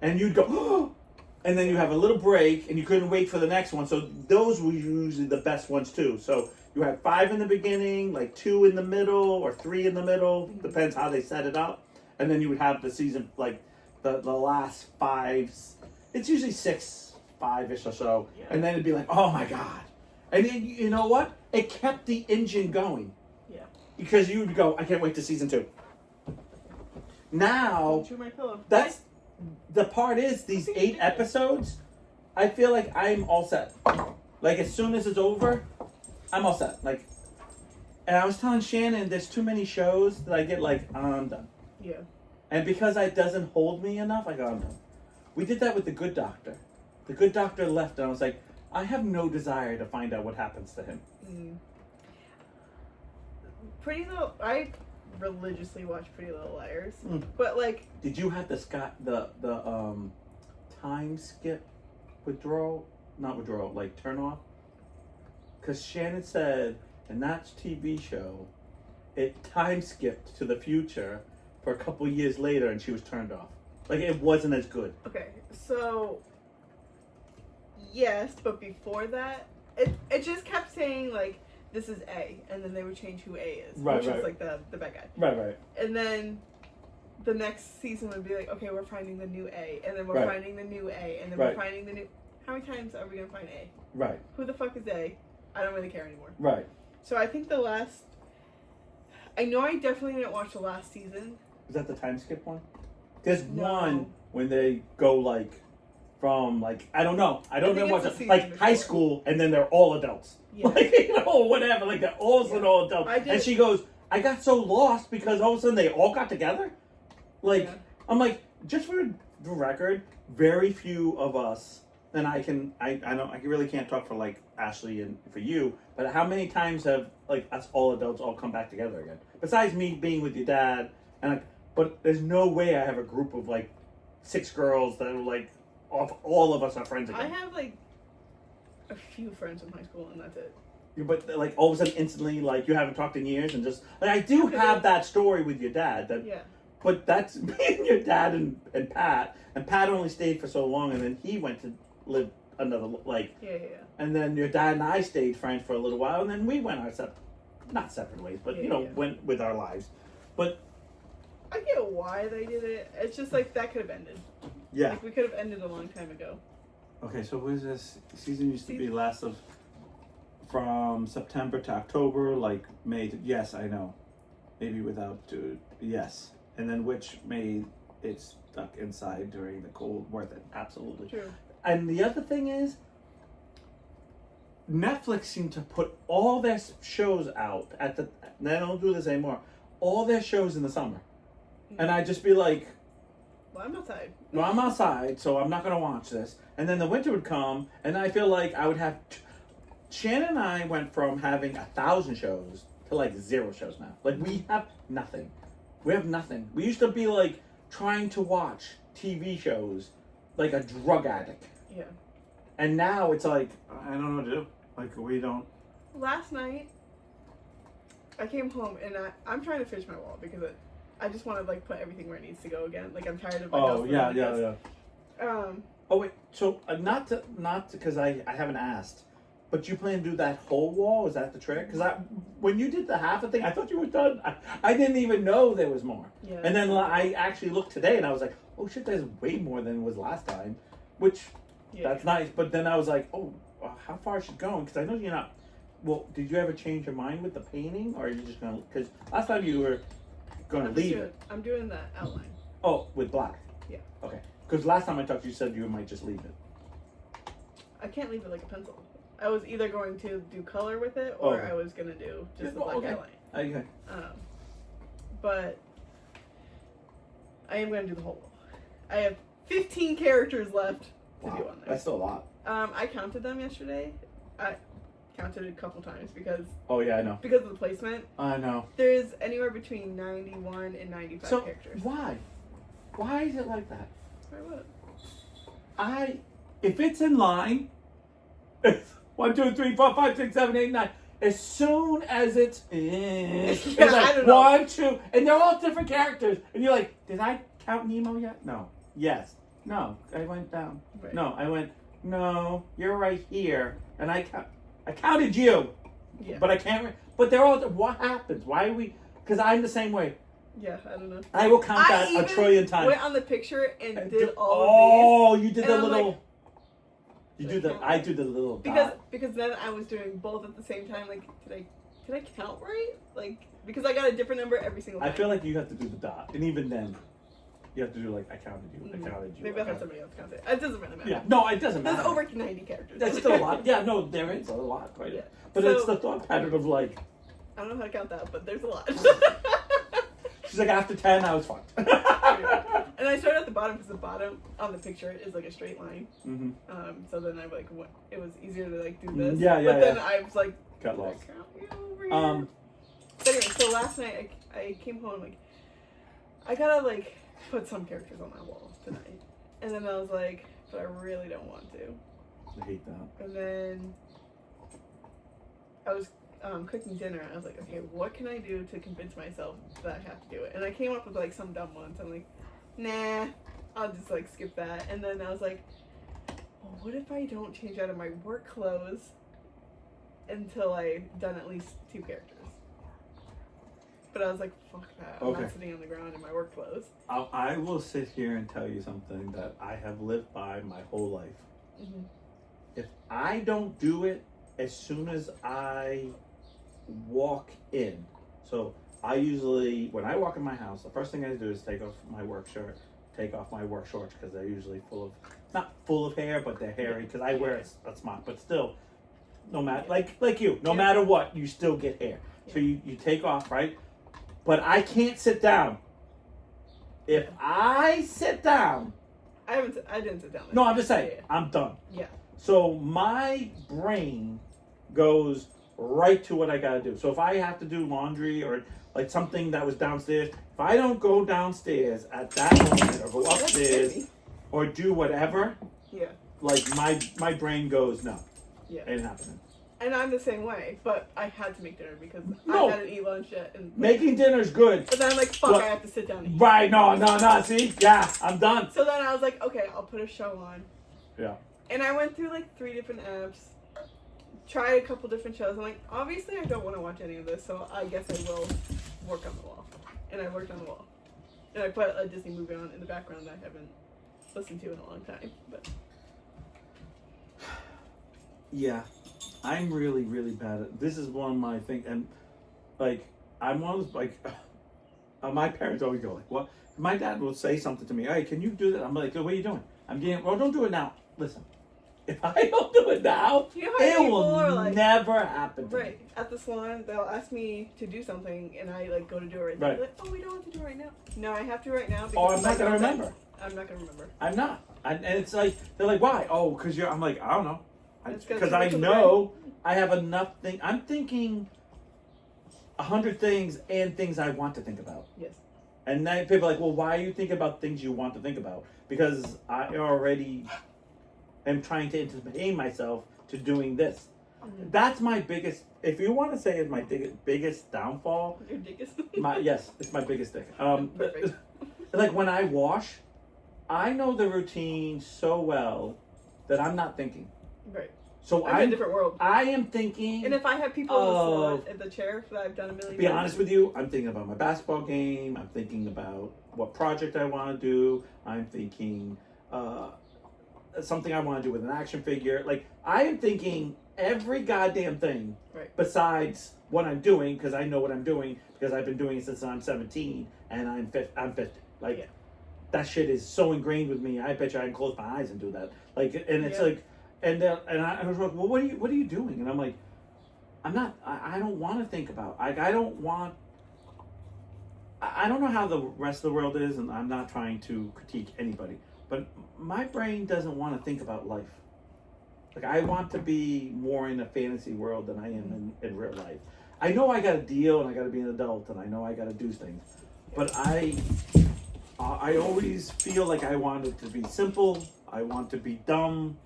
And you'd go, oh! And then you have a little break, and you couldn't wait for the next one. So those were usually the best ones too. So you had 5 in the beginning, like 2 in the middle, or 3 in the middle. Depends how they set it up. And then you would have the season, like the last 5. It's usually 6, 5-ish or so. Yeah. And then it'd be like, oh my God. And then, you know what? It kept the engine going. Yeah. Because you would go, I can't wait to season 2. Now, that's the part is these 8 episodes. I feel like I'm all set. Like as soon as it's over, I'm all set. Like, and I was telling Shannon, there's too many shows that I get like, I'm done. Yeah. And because it doesn't hold me enough, I go, I'm done. We did that with The Good Doctor. The Good Doctor left, and I was like, I have no desire to find out what happens to him. I religiously watch Pretty Little Liars, but like, did you have the time skip withdrawal? Not withdrawal, like turn off? Because Shannon said in that TV show, it time skipped to the future for a couple years later, and she was turned off. Like it wasn't as good. Okay, so yes, but before that, it just kept saying like this is A, and then they would change who A is, which is like the bad guy. Right. And then the next season would be like, okay, we're finding the new A, and then we're finding the new A, and then we're finding the new. How many times are we gonna find A? Right. Who the fuck is A? I don't really care anymore. Right. So I think I know I definitely didn't watch the last season. Is that the time skip one? There's one when they go like from like I don't know what like high school, and then they're all adults. Yeah. Like whatever, like they're all all adults. And she goes, I got so lost because all of a sudden they all got together. Like I'm like, just for the record, very few of us. And I really can't talk for like Ashley and for you, but how many times have like us all adults all come back together again? Besides me being with your dad, but there's no way I have a group of like 6 girls that are like all of us are friends again. I have like a few friends from high school, and that's it. But like all of a sudden, instantly, like you haven't talked in years, and just like I do have that story with your dad. But that's me and your dad and Pat, and Pat only stayed for so long, and then he went to live another and then your dad and I stayed friends for a little while, and then we went our not separate ways, but went with our lives. But I get why they did it. It's just like that could have ended. Yeah, like we could have ended a long time ago. Okay, so what is this season? Used to be from September to October, like May to, yes, I know, maybe without yes, and then which made it stuck inside during the cold. Worth it, absolutely. True. And the other thing is, Netflix seemed to put all their shows out they don't do this anymore, all their shows in the summer. And I'd just be like, well, I'm outside. Well, I'm outside, so I'm not going to watch this. And then the winter would come, and I feel like I would have... Shannon and I went from having 1,000 shows to like 0 shows now. Like, we have nothing. We have nothing. We used to be like trying to watch TV shows like a drug addict. Yeah. And now it's like, I don't know what to do. Like, we don't... Last night, I came home, and I'm trying to finish my wall because I just want to like put everything where it needs to go again. Like I'm tired of my house. Yeah. Oh wait, so not because I haven't asked. But you plan to do that whole wall? Is that the trick? Because when you did the half a thing, I thought you were done. I didn't even know there was more. Yeah. And then I actually looked today and I was like, oh shit, there's way more than was last time. Which, that's nice. But then I was like, oh, how far is she going? Because I know you're not. Well, did you ever change your mind with the painting? Or are you just going to. Because last time you were going to leave it. I'm doing the outline. Oh, with black? Yeah. Okay. Because last time I talked to you, you said you might just leave it. I can't leave it like a pencil. I was either going to do color with it, or I was going to do just the black outline. Okay. But I am going to do the whole wall. I have 15 characters left to do on there. That's still a lot. I counted them yesterday. I counted it a couple times because... Oh, yeah, I know. Because of the placement. I know. There's anywhere between 91 and 95 characters. Why? Why is it like that? Why what? If it's in line, 1, 2, 3, 4, 5, 6, 7, 8, 9. As soon as it's like I don't know. 1, 2, and they're all different characters, and you're like, did I count Nemo yet? No. Yes. No. I went down. Right. No. I went. No. You're right here, and I counted you. Yeah. But I can't. But they're all. What happens? Why are we? Because I'm the same way. Yeah, I don't know. I will count that a trillion times. I went on the picture and did all of these. Oh, you did and the I'm little. Like, you do the. I do the little. Because then I was doing both at the same time. Like, did I count right? Like, because I got a different number every single time. I feel like you have to do the dot, and even then, you have to do like I counted you. I counted you. Maybe I'll have somebody else count it. It doesn't really matter. Yeah, no, it doesn't matter. There's over 90 characters. That's still a lot. Yeah, no, there is a lot, right? Yeah. But it's the thought pattern of like. I don't know how to count that, but there's a lot. She's like, after 10, I was fucked. And I started at the bottom because the bottom on the picture is like a straight line. Mm-hmm. So then I like it was easier to like do this. Yeah. But then I was like, got lost. But anyway, so last night I came home like I gotta like put some characters on my wall tonight, and then I was like, but I really don't want to. I hate that. And then I was cooking dinner. And I was like, okay, what can I do to convince myself that I have to do it? And I came up with like some dumb ones. I'm like, nah, I'll just like skip that. And then I was like, well, what if I don't change out of my work clothes until I've done at least 2 characters? But I was like, fuck that. I'm not sitting on the ground in my work clothes. I will sit here and tell you something that I have lived by my whole life. Mm-hmm. If I don't do it as soon as I walk in, so I usually, when I walk in my house, the first thing I do is take off my work shirt, take off my work shorts, because they're usually not full of hair, but they're hairy, because I wear a smock, but still, no matter, like you, no matter what, you still get hair. So you take off, right? But I can't sit down. If I sit down, I didn't sit down. No, I'm just saying, I'm done. Yeah. So my brain goes right to what I gotta do. So if I have to do laundry or like something that was downstairs, if I don't go downstairs at that moment or go upstairs or do whatever, like my brain goes, no, ain't happening. And I'm the same way, but I had to make dinner because I hadn't eaten lunch yet. And making dinner's good. But then I'm like, fuck, I have to sit down and eat. Right, no, see? Yeah, I'm done. So then I was like, okay, I'll put a show on. Yeah. And I went through like 3 different apps, tried a couple different shows. I'm like, obviously I don't want to watch any of this, so I guess I will work on the wall. And I worked on the wall. And I put a Disney movie on in the background that I haven't listened to in a long time. But yeah, I'm really, really bad at this. Is one of my things, and like I'm one of those like my parents always go like, "What?" My dad will say something to me, "Hey, can you do that?" I'm like, "What are you doing?" I'm getting. Well, don't do it now. Listen, if I don't do it now, it will never happen. Right at the salon, they'll ask me to do something, and I like go to do it right now. Like, oh, we don't have to do it right now. No, I have to right now. Because I'm not gonna remember. I'm not gonna remember. I'm not. And it's like they're like, "Why?" Oh, because you're. I'm like, I don't know. Because I know I have enough things. I'm thinking 100 things and things I want to think about. Yes. And then people are like, well, why are you thinking about things you want to think about? Because I already am trying to entertain myself to doing this. Mm-hmm. That's my biggest, if you want to say it's my biggest downfall. Your biggest? Yes, it's my biggest thing. Perfect. Like when I wash, I know the routine so well that I'm not thinking. Right. So I'm in a different world. I am thinking. And if I have people in the slot at the chair that I've done a million times. Be honest with you, I'm thinking about my basketball game. I'm thinking about what project I want to do. I'm thinking something I want to do with an action figure. Like, I am thinking every goddamn thing besides what I'm doing, because I know what I'm doing, because I've been doing it since I'm 17 and I'm 50. Like, that shit is so ingrained with me. I bet you I can close my eyes and do that. Like, and it's like, and I was like, well, what are you doing? And I'm like, I don't want to think about. I don't know how the rest of the world is, and I'm not trying to critique anybody, but my brain doesn't want to think about life. Like, I want to be more in a fantasy world than I am in real life. I know I got to deal, and I got to be an adult, and I know I got to do things, but I always feel like I want it to be simple. I want to be dumb.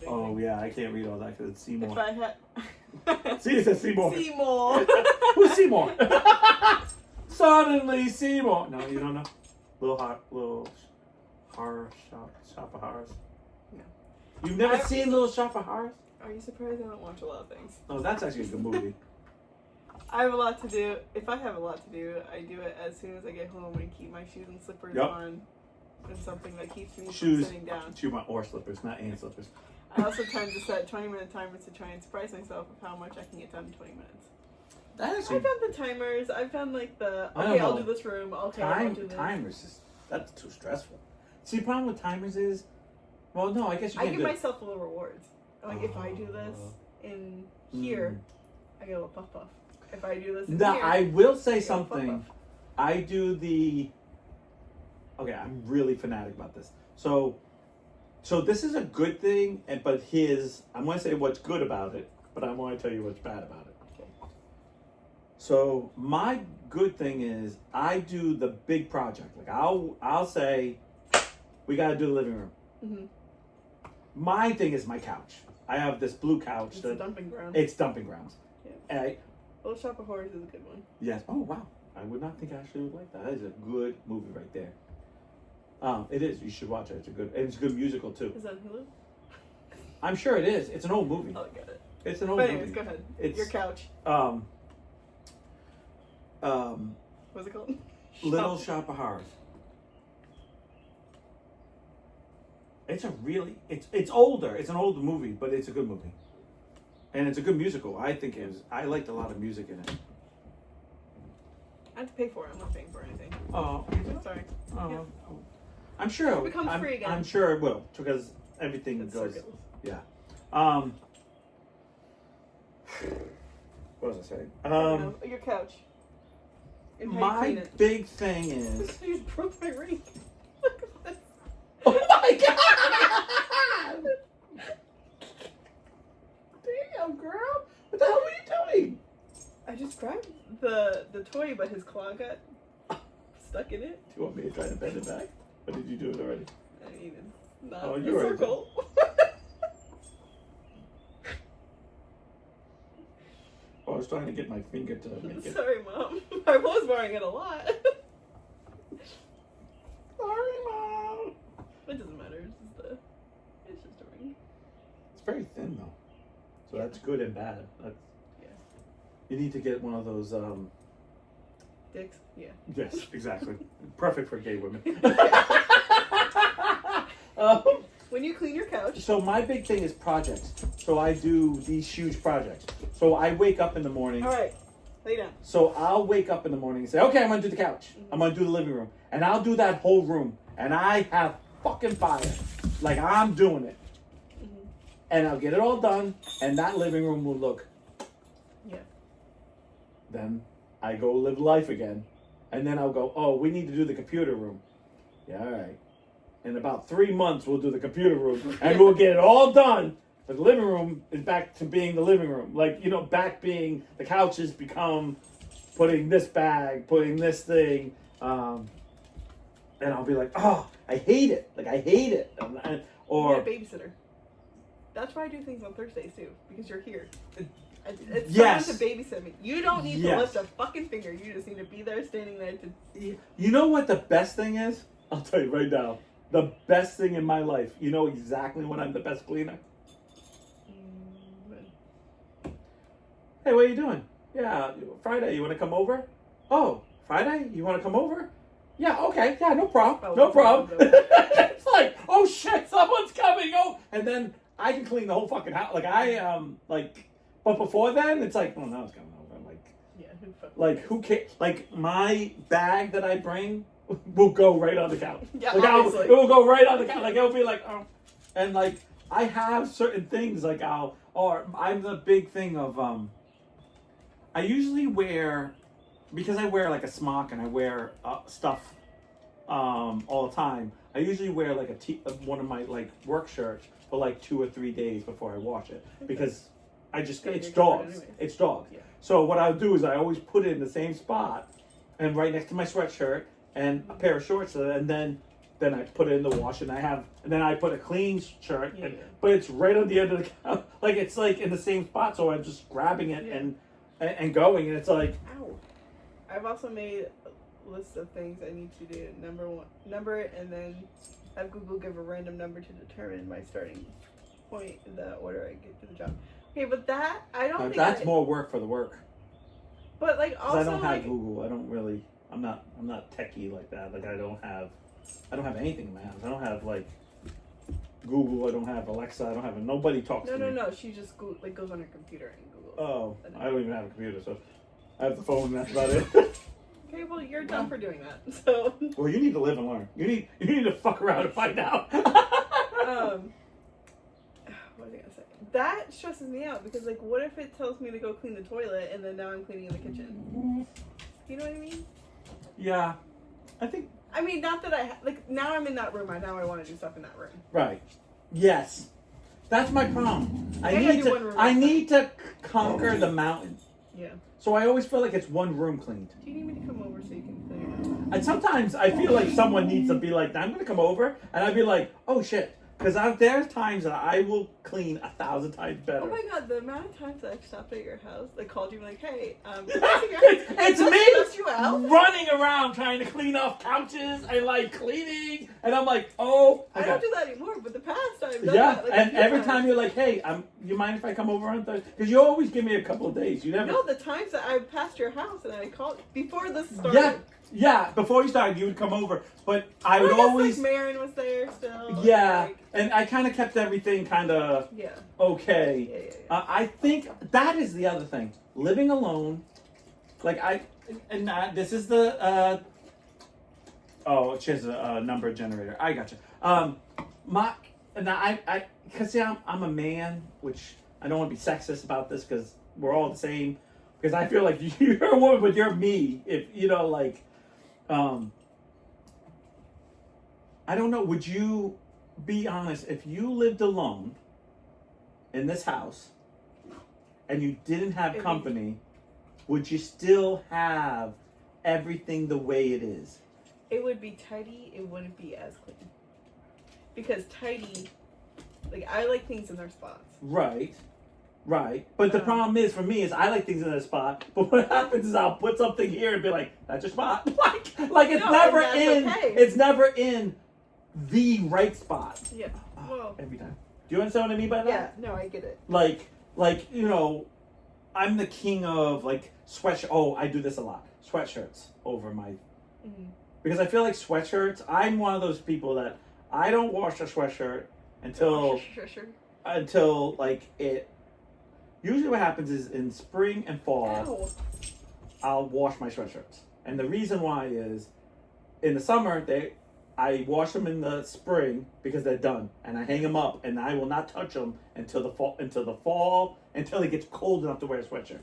Oh yeah, I can't read all that because it's Seymour. If I had... See, it says Seymour. Seymour. Who's Seymour? Suddenly Seymour. No, you don't know. Little horror shop of horrors. No. You've never seen Little Shop of Horrors? Are you surprised I don't watch a lot of things? Oh, that's actually a good movie. I have a lot to do. If I have a lot to do, I do it as soon as I get home and keep my shoes and slippers on. And something that keeps me from sitting down. Or slippers, not and slippers. I also tend to set 20-minute timers to try and surprise myself with how much I can get done in 20 minutes. I've done the timers. I've done like I'll do this room. Okay, I'll do this. Timers that's too stressful. See, the problem with timers is, well, no, I guess you can't. I give myself little rewards. Like if I do this in here, I get a little puff. If I do this in here, I will say something. I do the. Okay, I'm really fanatic about this. So this is a good thing, but I'm going to say what's good about it, but I want to tell you what's bad about it. Okay. So my good thing is I do the big project. Like I'll say, we got to do the living room. Mm-hmm. My thing is my couch. I have this blue couch. It's a dumping ground. It's dumping grounds. Yeah. Little Shop of Horrors is a good one. Yes. Oh wow. I would not think Ashley would like that. That is a good movie right there. It is. You should watch it. It's a good musical too. Is that Hulu? I'm sure it is. It's an old movie. Oh, I got it. It's an old movie. Anyways, go ahead. It's your couch. What's it called? Little Shop of Horrors. It's it's older. It's an older movie, but it's a good movie. And it's a good musical. I think I liked a lot of music in it. I have to pay for it. I'm not paying for anything. Oh, sorry. Oh. Yeah. I'm sure it becomes free again. I'm sure it will, because everything goes. Circles. Yeah. What was I saying? Your couch. My big thing is. You just broke my ring. Look at this. Oh my god! Damn, girl! What the hell were you doing? I just grabbed the toy, but his claw got stuck in it. Do you want me to try to bend it back? Or did you do it already? I mean, it's not a circle. I was trying to get my finger to make it. Sorry, Mom. I was wearing it a lot. Sorry, Mom. It doesn't matter. It's just a ring. It's very thin, though. So that's good and bad. You need to get one of those, dicks? Yeah. Yes, exactly. Perfect for gay women. When you clean your couch. So my big thing is projects. So I do these huge projects. So I wake up in the morning. All right. Lay down. So I'll wake up in the morning and say, okay, I'm going to do the couch. Mm-hmm. I'm going to do the living room. And I'll do that whole room. And I have fucking fire. Like, I'm doing it. Mm-hmm. And I'll get it all done. And that living room will look. Yeah. Then I go live life again. And then I'll go, oh, we need to do the computer room. Yeah, all right. In about 3 months, we'll do the computer room. And we'll get it all done. But the living room is back to being the living room. Like, back being, the couches become putting this bag, putting this thing. And I'll be like, oh, I hate it. Like, I hate it. Or you need a babysitter. That's why I do things on Thursdays, too. Because you're here. It's yes. someone to babysit me. You don't need to lift a fucking finger. You just need to be there, standing there to... You know what the best thing is? I'll tell you right now. The best thing in my life. You know exactly when I'm the best cleaner? Hey, what are you doing? Yeah, Friday, you want to come over? Oh, Friday, you want to come over? Yeah, okay, yeah, no problem, no problem. It's like, oh shit, someone's coming, oh, and then I can clean the whole fucking house. Like, but before then, it's like, oh, no one's coming over. I'm like, yeah, who cares? Like, my bag that I bring will go right on the couch. Yeah, like, it will go right on the couch. Like, it'll be like, oh, and like, I have certain things like I'm the big thing of I usually wear, because I wear like a smock and I wear stuff all the time. I usually wear like one of my like work shirts for like 2 or 3 days before I wash it, because it's dogs. It's dogs. Yeah. So what I'll do is I always put it in the same spot and right next to my sweatshirt and a pair of shorts, and then I put it in the wash, and then I put a clean shirt, but it's right on the end of the couch. Like, it's like in the same spot, so I'm just grabbing it and going, and it's like, ow. I've also made a list of things I need to do. Number it, and then have Google give a random number to determine my starting point in the order I get to the job. Okay, but that, I don't think that's more work for the work. But like, also, I don't have Google. I don't really. I'm not techie like that. Like, I don't have anything in my house. I don't have like Google. I don't have Alexa. I don't have nobody talks to me. No. She just goes on her computer and Google. Oh, I don't even have a computer, so I have the phone, and that's about it. Okay, well, you're done for doing that. So. Well, you need to live and learn. You need to fuck around and find out. What was I gonna say? That stresses me out, because like, what if it tells me to go clean the toilet and then now I'm cleaning in the kitchen? You know what I mean? Yeah, I mean, not that now I'm in that room. Now I want to do stuff in that room. Right. Yes. That's my problem. I need to conquer the mountain. Yeah. So I always feel like it's one room cleaned. Do you need me to come over so you can clean it out? And sometimes I feel like someone needs to be like, I'm going to come over, and I'd be like, oh shit. Because there's times that I will clean 1,000 times better. Oh my god, the amount of times that I've stopped at your house, they called you and like, hey, it's me running around trying to clean off couches and like cleaning, and I'm like, oh. I don't do that anymore, but the past I've done that. Like, and every time you're like, hey, you mind if I come over on Thursday? Because you always give me a couple of days. You never. No, the times that I passed your house and I called before this started. Yeah, before you started, you would come over, but I would always. Like Marin was there still. Yeah, and I kind of kept everything kind of okay. Yeah. I think that is the other thing. Living alone, like this is the. She has a number generator. I gotcha. Because see, I'm a man, which I don't want to be sexist about this because we're all the same. Because I feel like you're a woman, but you're me. If you know, like. I don't know, would you be honest, if you lived alone in this house and you didn't have company, would you still have everything the way it is? It would be tidy, it wouldn't be as clean. Because tidy, like, I like things in their spots. Right. But the problem is, for me, is I like things in their spot, but what happens is I'll put something here and be like, that's your spot. like it's never in the right spot. Yeah. Well, every time. Do you understand what I mean by that? Yeah, no, I get it. Like, I'm the king of like I do this a lot. Sweatshirts over my because I feel like sweatshirts, I'm one of those people that I don't wash a sweatshirt until like it. Usually what happens is in spring and fall, I'll wash my sweatshirts. And the reason why is in the summer, I wash them in the spring because they're done. And I hang them up and I will not touch them until the fall, until it gets cold enough to wear a sweatshirt.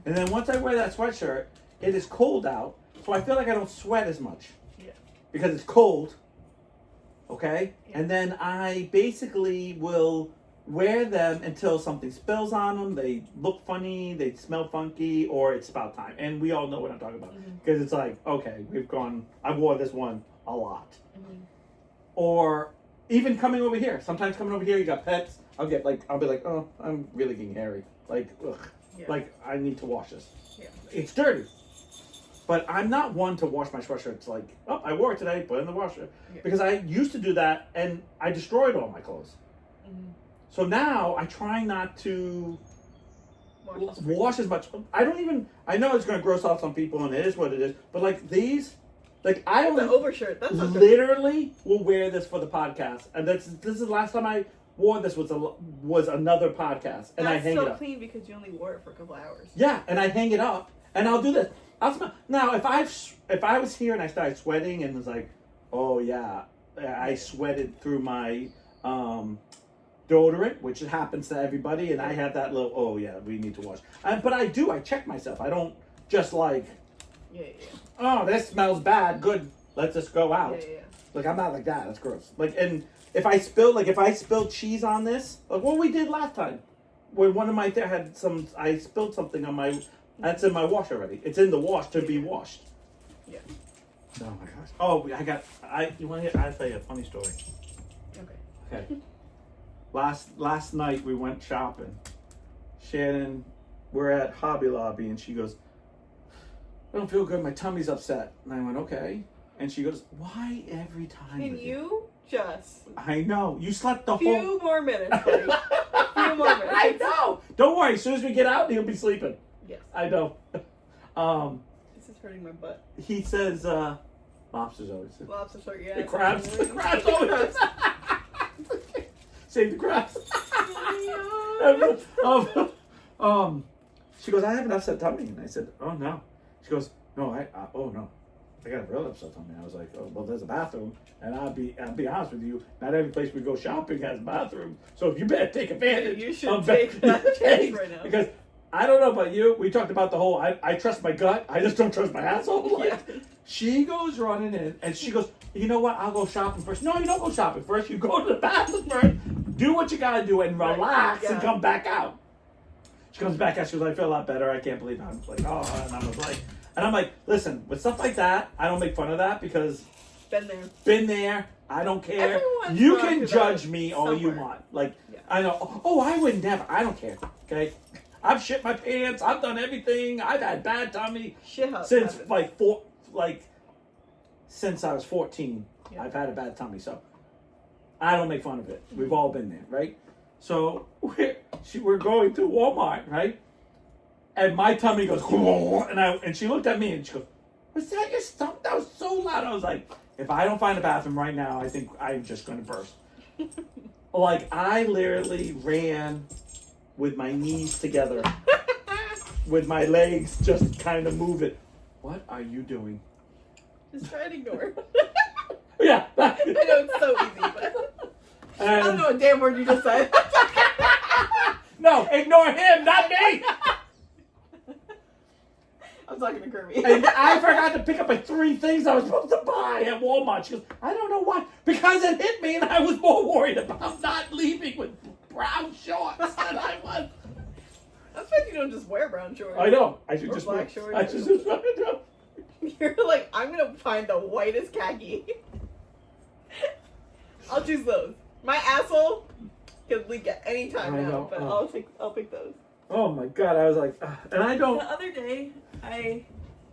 And then once I wear that sweatshirt, it is cold out. So I feel like I don't sweat as much. Yeah. Because it's cold. Okay? Yeah. And then I basically will wear them until something spills on them, they look funny, they smell funky, or it's about time. And we all know what I'm talking about. Because it's like, okay, I wore this one a lot. Or even coming over here. Sometimes coming over here, you got pets. I'll be like, oh, I'm really getting hairy. Like, ugh. Yeah. Like, I need to wash this. Yeah. It's dirty. But I'm not one to wash my sweatshirts like, oh, I wore it today, put it in the washer. Yeah. Because I used to do that, and I destroyed all my clothes. So now I try not to wash as much. I know it's going to gross out some people, and it is what it is. But like these, like I only the overshirt. That's literally will wear this for the podcast, and this is the last time I wore this was another podcast, and I hang it up. Clean because you only wore it for a couple hours. Yeah, and I hang it up, and I'll do this. I'll smell. Now, if I was here and I started sweating and was like, oh yeah, I sweated through my deodorant, which happens to everybody, and I have that little, oh yeah, we need to wash. But I check myself. I don't just like, oh, this smells bad, good, let's just go out. Yeah. Like, I'm not like that, that's gross. Like, and if I spilled cheese on this, like what we did last time, when one of my I spilled something on my, that's in my wash already. It's in the wash to be washed. Yeah. Oh my gosh. Oh, you want to hear, I'll tell you a funny story. Okay. Last night we went shopping. Shannon, we're at Hobby Lobby, and she goes, I don't feel good, my tummy's upset. And I went, okay. And she goes, why every time? Can you just... I know. You slept the few whole... more minutes, buddy. A few more minutes. I know. Don't worry. As soon as we get out, he'll be sleeping. Yes. I know. This is hurting my butt. He says, lobsters always. Lobsters are, yeah. The crabs always. Save the crabs. She goes, I have an upset tummy. And I said, oh no. She goes, no, oh no. I got a real upset tummy. I was like, oh, well, there's a bathroom. And I'll be honest with you, not every place we go shopping has a bathroom. So you better take advantage. You should take that chance right now. Because I don't know about you. We talked about the whole, I trust my gut. I just don't trust my asshole. Like, she goes running in and she goes, you know what? I'll go shopping first. No, you don't go shopping first. You go to the bathroom first, do what you got to do, and relax and come back out. She comes back out. She goes, I feel a lot better. I can't believe I'm like, oh, and I'm like, listen, with stuff like that, I don't make fun of that because been there. I don't care. Everyone's you can judge me all you somewhere. want. Like, I know. Oh, I would never. I don't care. Okay. I've shit my pants. I've done everything. I've had bad tummy since since I was 14. Yeah. I've had a bad tummy, so I don't make fun of it. We've all been there, right? So we're going to Walmart, right? And my tummy goes, and she looked at me and she goes, was that your stomach? That was so loud. I was like, if I don't find a bathroom right now, I think I'm just going to burst. Like, I literally ran with my knees together, with my legs just kind of moving. What are you doing? Just try to ignore. Yeah. I know it's so easy, but I don't know what damn word you just said. No, ignore him, not me. I'm talking to Kirby. And I forgot to pick up like 3 things I was supposed to buy at Walmart. She goes, I don't know why. Because it hit me and I was more worried about not leaving with brown shorts than I was. That's why you don't just wear brown shorts. I know. I should or just black shorts. I should just wear. You're like, I'm going to find the whitest khaki. I'll choose those. My asshole can leak at any time now, but I'll pick those. Oh my god, I was like, and I don't. The other day,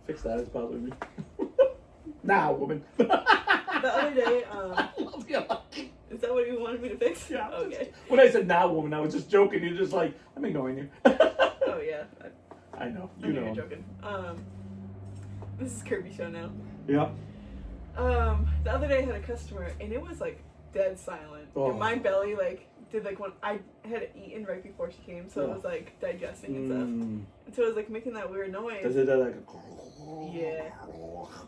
Fix that, it's bothering me. Now, woman. The other day, I love you. Is that what you wanted me to fix? Yeah. Okay. When I said now, woman, I was just joking. You're just like, I'm ignoring you. Oh, yeah. I know. I know you're joking. This is Kirby's show now. Yeah. The other day I had a customer, and it was, like, dead silent. Oh. And my belly, like, did, like, when I had eaten right before she came, so it was, like, digesting and stuff. And so it was, like, making that weird noise. Does it like... Yeah.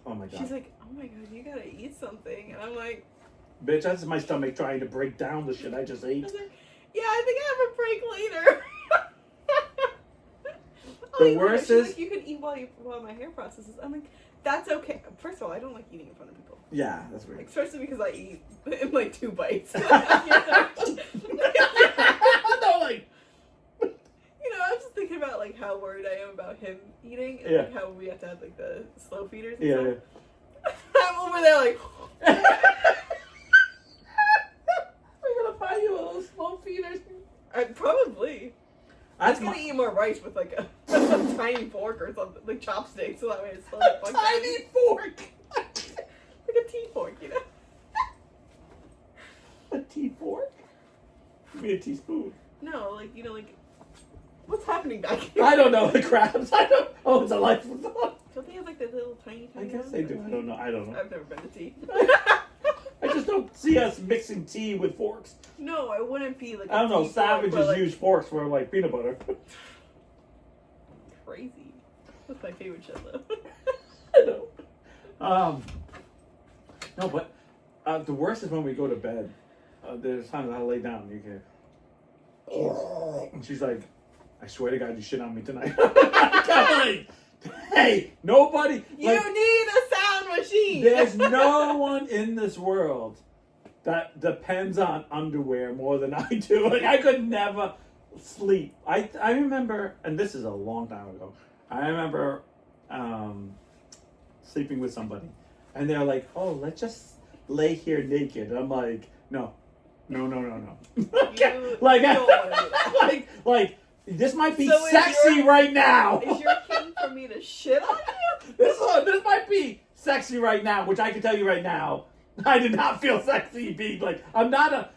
Oh, my God. She's like, oh, my God, you gotta eat something. And I'm like... Bitch, that's my stomach trying to break down the shit I just ate. I was like, yeah, I think I have a break later. The worst is... Like, you can eat while my hair processes. I'm like, that's okay. First of all, I don't like eating in front of people. Yeah, that's weird. Like, especially because I eat in, like, 2 bites. No, like... You know, I was just thinking about, like, how worried I am about him eating. And, like, how we have to have, like, the slow feeders and stuff. Yeah. I'm over there, like... We're gonna buy you one of those slow feeders. Probably. I'm gonna eat more rice with, like, a tiny fork or something. Like, chopsticks, so that way it's slow. A tiny fork! Like a tea fork, you know? A tea fork? You mean a teaspoon? No, like, you know, like What's happening back here? I don't know. The crabs. I don't. Oh, it's a life of thought. Don't they have like the little tiny? I guess they do. I don't know. I don't know. I've never been to tea. I just don't see us mixing tea with forks. No, I wouldn't be like. I don't know. tea Savages fork, but, use forks for like peanut butter. Crazy. That's my favorite shit though. I know. No, but the worst is when we go to bed. There's times I lay down and you can. And she's like, I swear to God, you shit on me tonight. Like, hey, nobody. You like, need a sound machine. There's no one in this world that depends on underwear more than I do. Like, I could never sleep. I remember, and this is a long time ago. I remember sleeping with somebody, and they're like, "Oh, let's just lay here naked." And I'm like, "No." like this might be So sexy right now. Is your king for me to shit on you? This might be sexy right now, which I can tell you right now, I did not feel sexy being like I'm not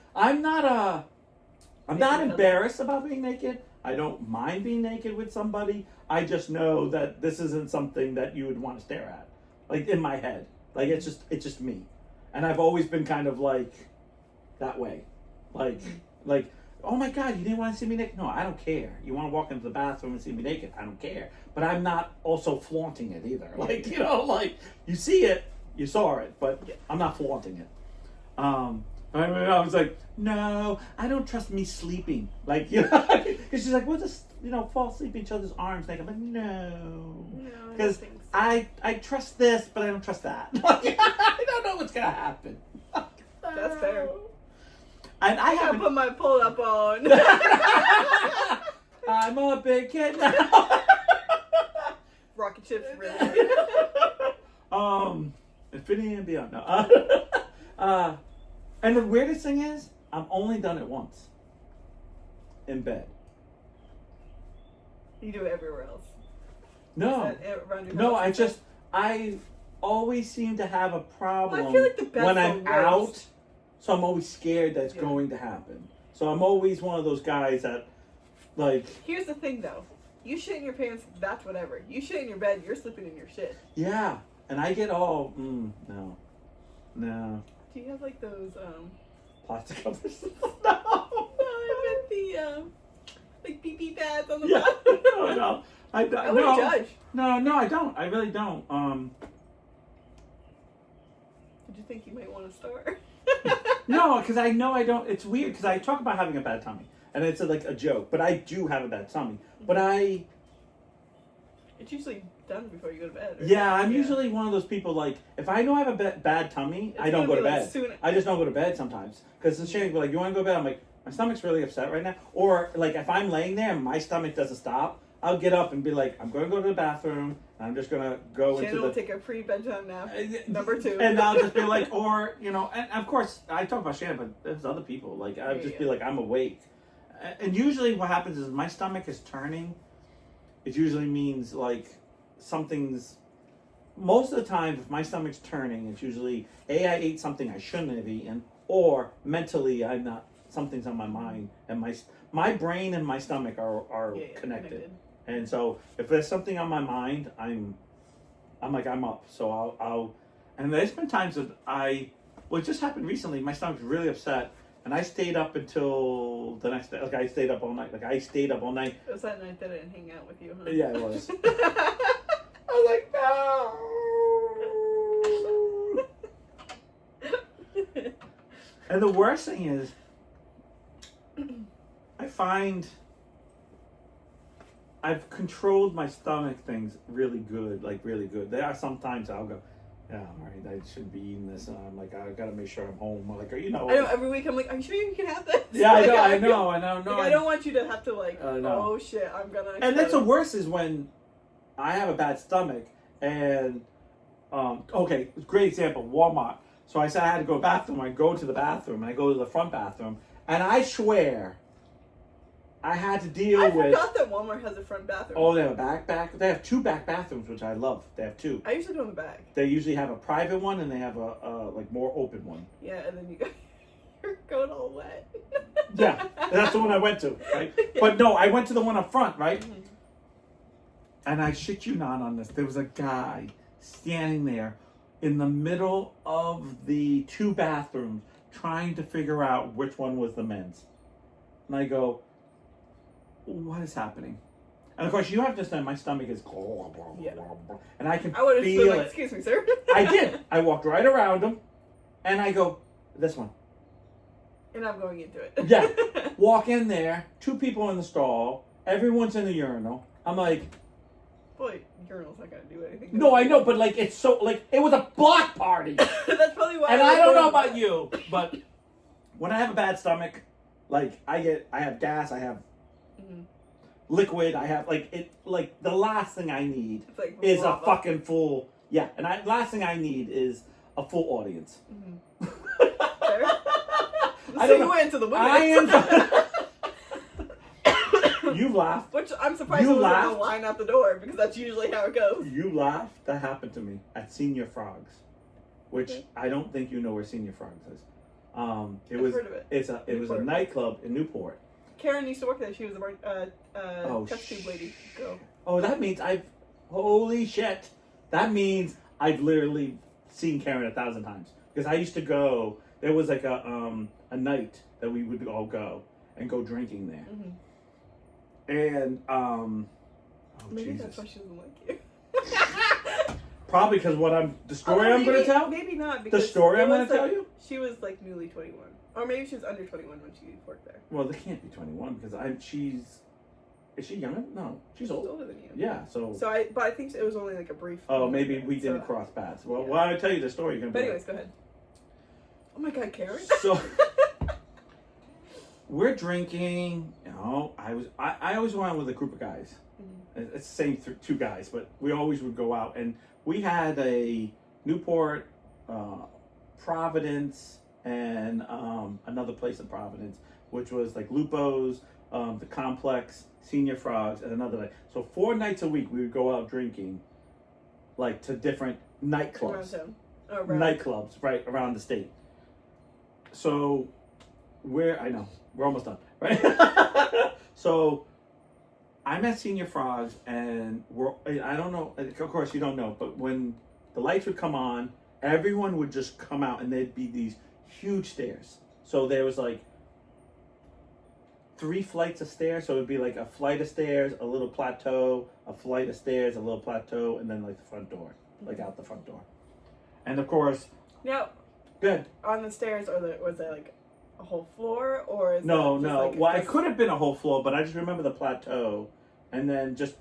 embarrassed about being naked. I don't mind being naked with somebody. I just know that this isn't something that you would want to stare at. Like in my head. Like it's just me. And I've always been kind of like that way. Like, oh my God, you didn't want to see me naked? No, I don't care. You want to walk into the bathroom and see me naked? I don't care. But I'm not also flaunting it either. Like, you know, like, you see it, you saw it, but I'm not flaunting it. I was like, no, I don't trust me sleeping. Like, you know, because she's like, we'll just, fall asleep in each other's arms. Like, I'm like, no. Because I trust this, but I don't trust that. Like, I don't know what's going to happen. That's fair. And I gotta put my pull up on. I'm a big kid now. Rocket chips, really. Infinity and Beyond. No. And the weirdest thing is, I've only done it once. In bed. You do it everywhere else. No. I always seem to have a problem I feel like the best when I'm worst. out. So I'm always scared that it's going to happen. So I'm always one of those guys that, like... Here's the thing, though. You shit in your pants, that's whatever. You shit in your bed, you're sleeping in your shit. Yeah. And I get all, no. No. Do you have, like, those, Plastic covers? No, I meant the, like, pee-pee pads on the Yeah. bottom. No. I wouldn't judge. No, I don't. I really don't. Did you think you might want to start? No, because I know I don't. It's weird because I talk about having a bad tummy, and it's like a joke, but I do have a bad tummy. But it's usually done before you go to bed. Right? Yeah, I'm usually one of those people. Like, if I know I have a bad tummy, I don't go to bed. I just don't go to bed sometimes because the Shane be like, "You want to go to bed?" I'm like, "My stomach's really upset right now." Or like, if I'm laying there and my stomach doesn't stop, I'll get up and be like, "I'm going to go to the bathroom. And I'm just going to go Shannon into the." will take a pre-bedtime nap. Number 2. And I'll just be like, or and of course I talk about Shannon, but there's other people. Like I'll just be like, I'm awake, and usually what happens is my stomach is turning. It usually means like something's. Most of the time, if my stomach's turning, it's usually I ate something I shouldn't have eaten, or mentally I'm not. Something's on my mind, and my brain and my stomach are connected. And so if there's something on my mind, I'm up. So I'll and there's been times that it just happened recently. My stomach's really upset, and I stayed up until the next day. Like I stayed up all night. Like I stayed up all night. It was that night that I didn't hang out with you, huh? Yeah, it was. I was like, no. And the worst thing is, I find I've controlled my stomach things really good, like really good. There are sometimes I'll go, yeah, all right, I shouldn't be eating this, and I'm like, I gotta make sure I'm home. Like, I know every week I'm like, are you sure you can have this? Yeah, like, I know. Like, I don't want you to have to oh shit, I'm gonna. And that's the worst is when I have a bad stomach, and okay, great example, Walmart. So I said I had to go to the bathroom. I go to the bathroom, and I go to the front bathroom, and I swear, I had to deal with. I forgot that Walmart has a front bathroom. Oh, they have a back. They have 2 back bathrooms, which I love. They have 2. I usually go in the back. They usually have a private one, and they have a like more open one. Yeah, and then you're going all wet. Yeah, that's the one I went to, right? But no, I went to the one up front, right? Mm-hmm. And I shit you not on this. There was a guy standing there in the middle of the 2 bathrooms trying to figure out which one was the men's. And I go, what is happening? And of course, you have to understand, my stomach is, and I can I feel like, it. excuse me, sir. I did. I walked right around him, and I go, this one. And I'm going into it. Yeah. Walk in there, 2 people in the stall, everyone's in the urinal. I'm like, boy, urinal's not gonna do anything. no, I know, but like, it's so, like, it was a block party. That's probably why. And I don't know about you, but when I have a bad stomach, like, I have gas, I have liquid, I have, like, the last thing I need like is a fucking full, last thing I need is a full audience. I don't know. You went to the women's. You laughed. Which I'm surprised there wasn't a line out the door, because that's usually how it goes. You laughed. That happened to me at Senior Frogs, which I don't think you know where Senior Frogs is. I've heard of it. It was a nightclub in Newport. Karen used to work there. She was a test tube lady. Go. Oh, that means holy shit. That means I've literally seen Karen 1,000 times, because I used to go. There was like a night that we would all go and go drinking there. Mm-hmm. And maybe Jesus. that's why she doesn't like you. Probably because the story I'm going to tell. Maybe not. Because the story I'm going to tell you. She was like newly 21, or maybe she was under 21 when she worked there. Well, they can't be 21 because Is she younger? No, she's old. older than you. Yeah. So but I think it was only like a brief. Oh, maybe we didn't cross paths. Well, why don't I tell you the story? But anyways, go ahead. Oh my God, Karen. So. We're drinking, I always went out with a group of guys. Mm-hmm. It's the same 2 guys, but we always would go out. And we had a Newport, Providence, and another place in Providence, which was like Lupo's, the Complex, Senior Frogs, and another night. So 4 nights a week we would go out drinking, like to different nightclubs. Nightclubs, right, around the state. So we're almost done, right? So I'm at Senior Frogs, and I don't know, of course you don't know, but when the lights would come on, everyone would just come out, and there'd be these huge stairs. So there was like 3 flights of stairs, so it'd be like a flight of stairs, a little plateau, a flight of stairs, a little plateau, and then like the front door, like out the front door. And of course, good. On the stairs, was there like a whole floor, or is no? Like well, it could have been a whole floor, but I just remember the plateau, and then just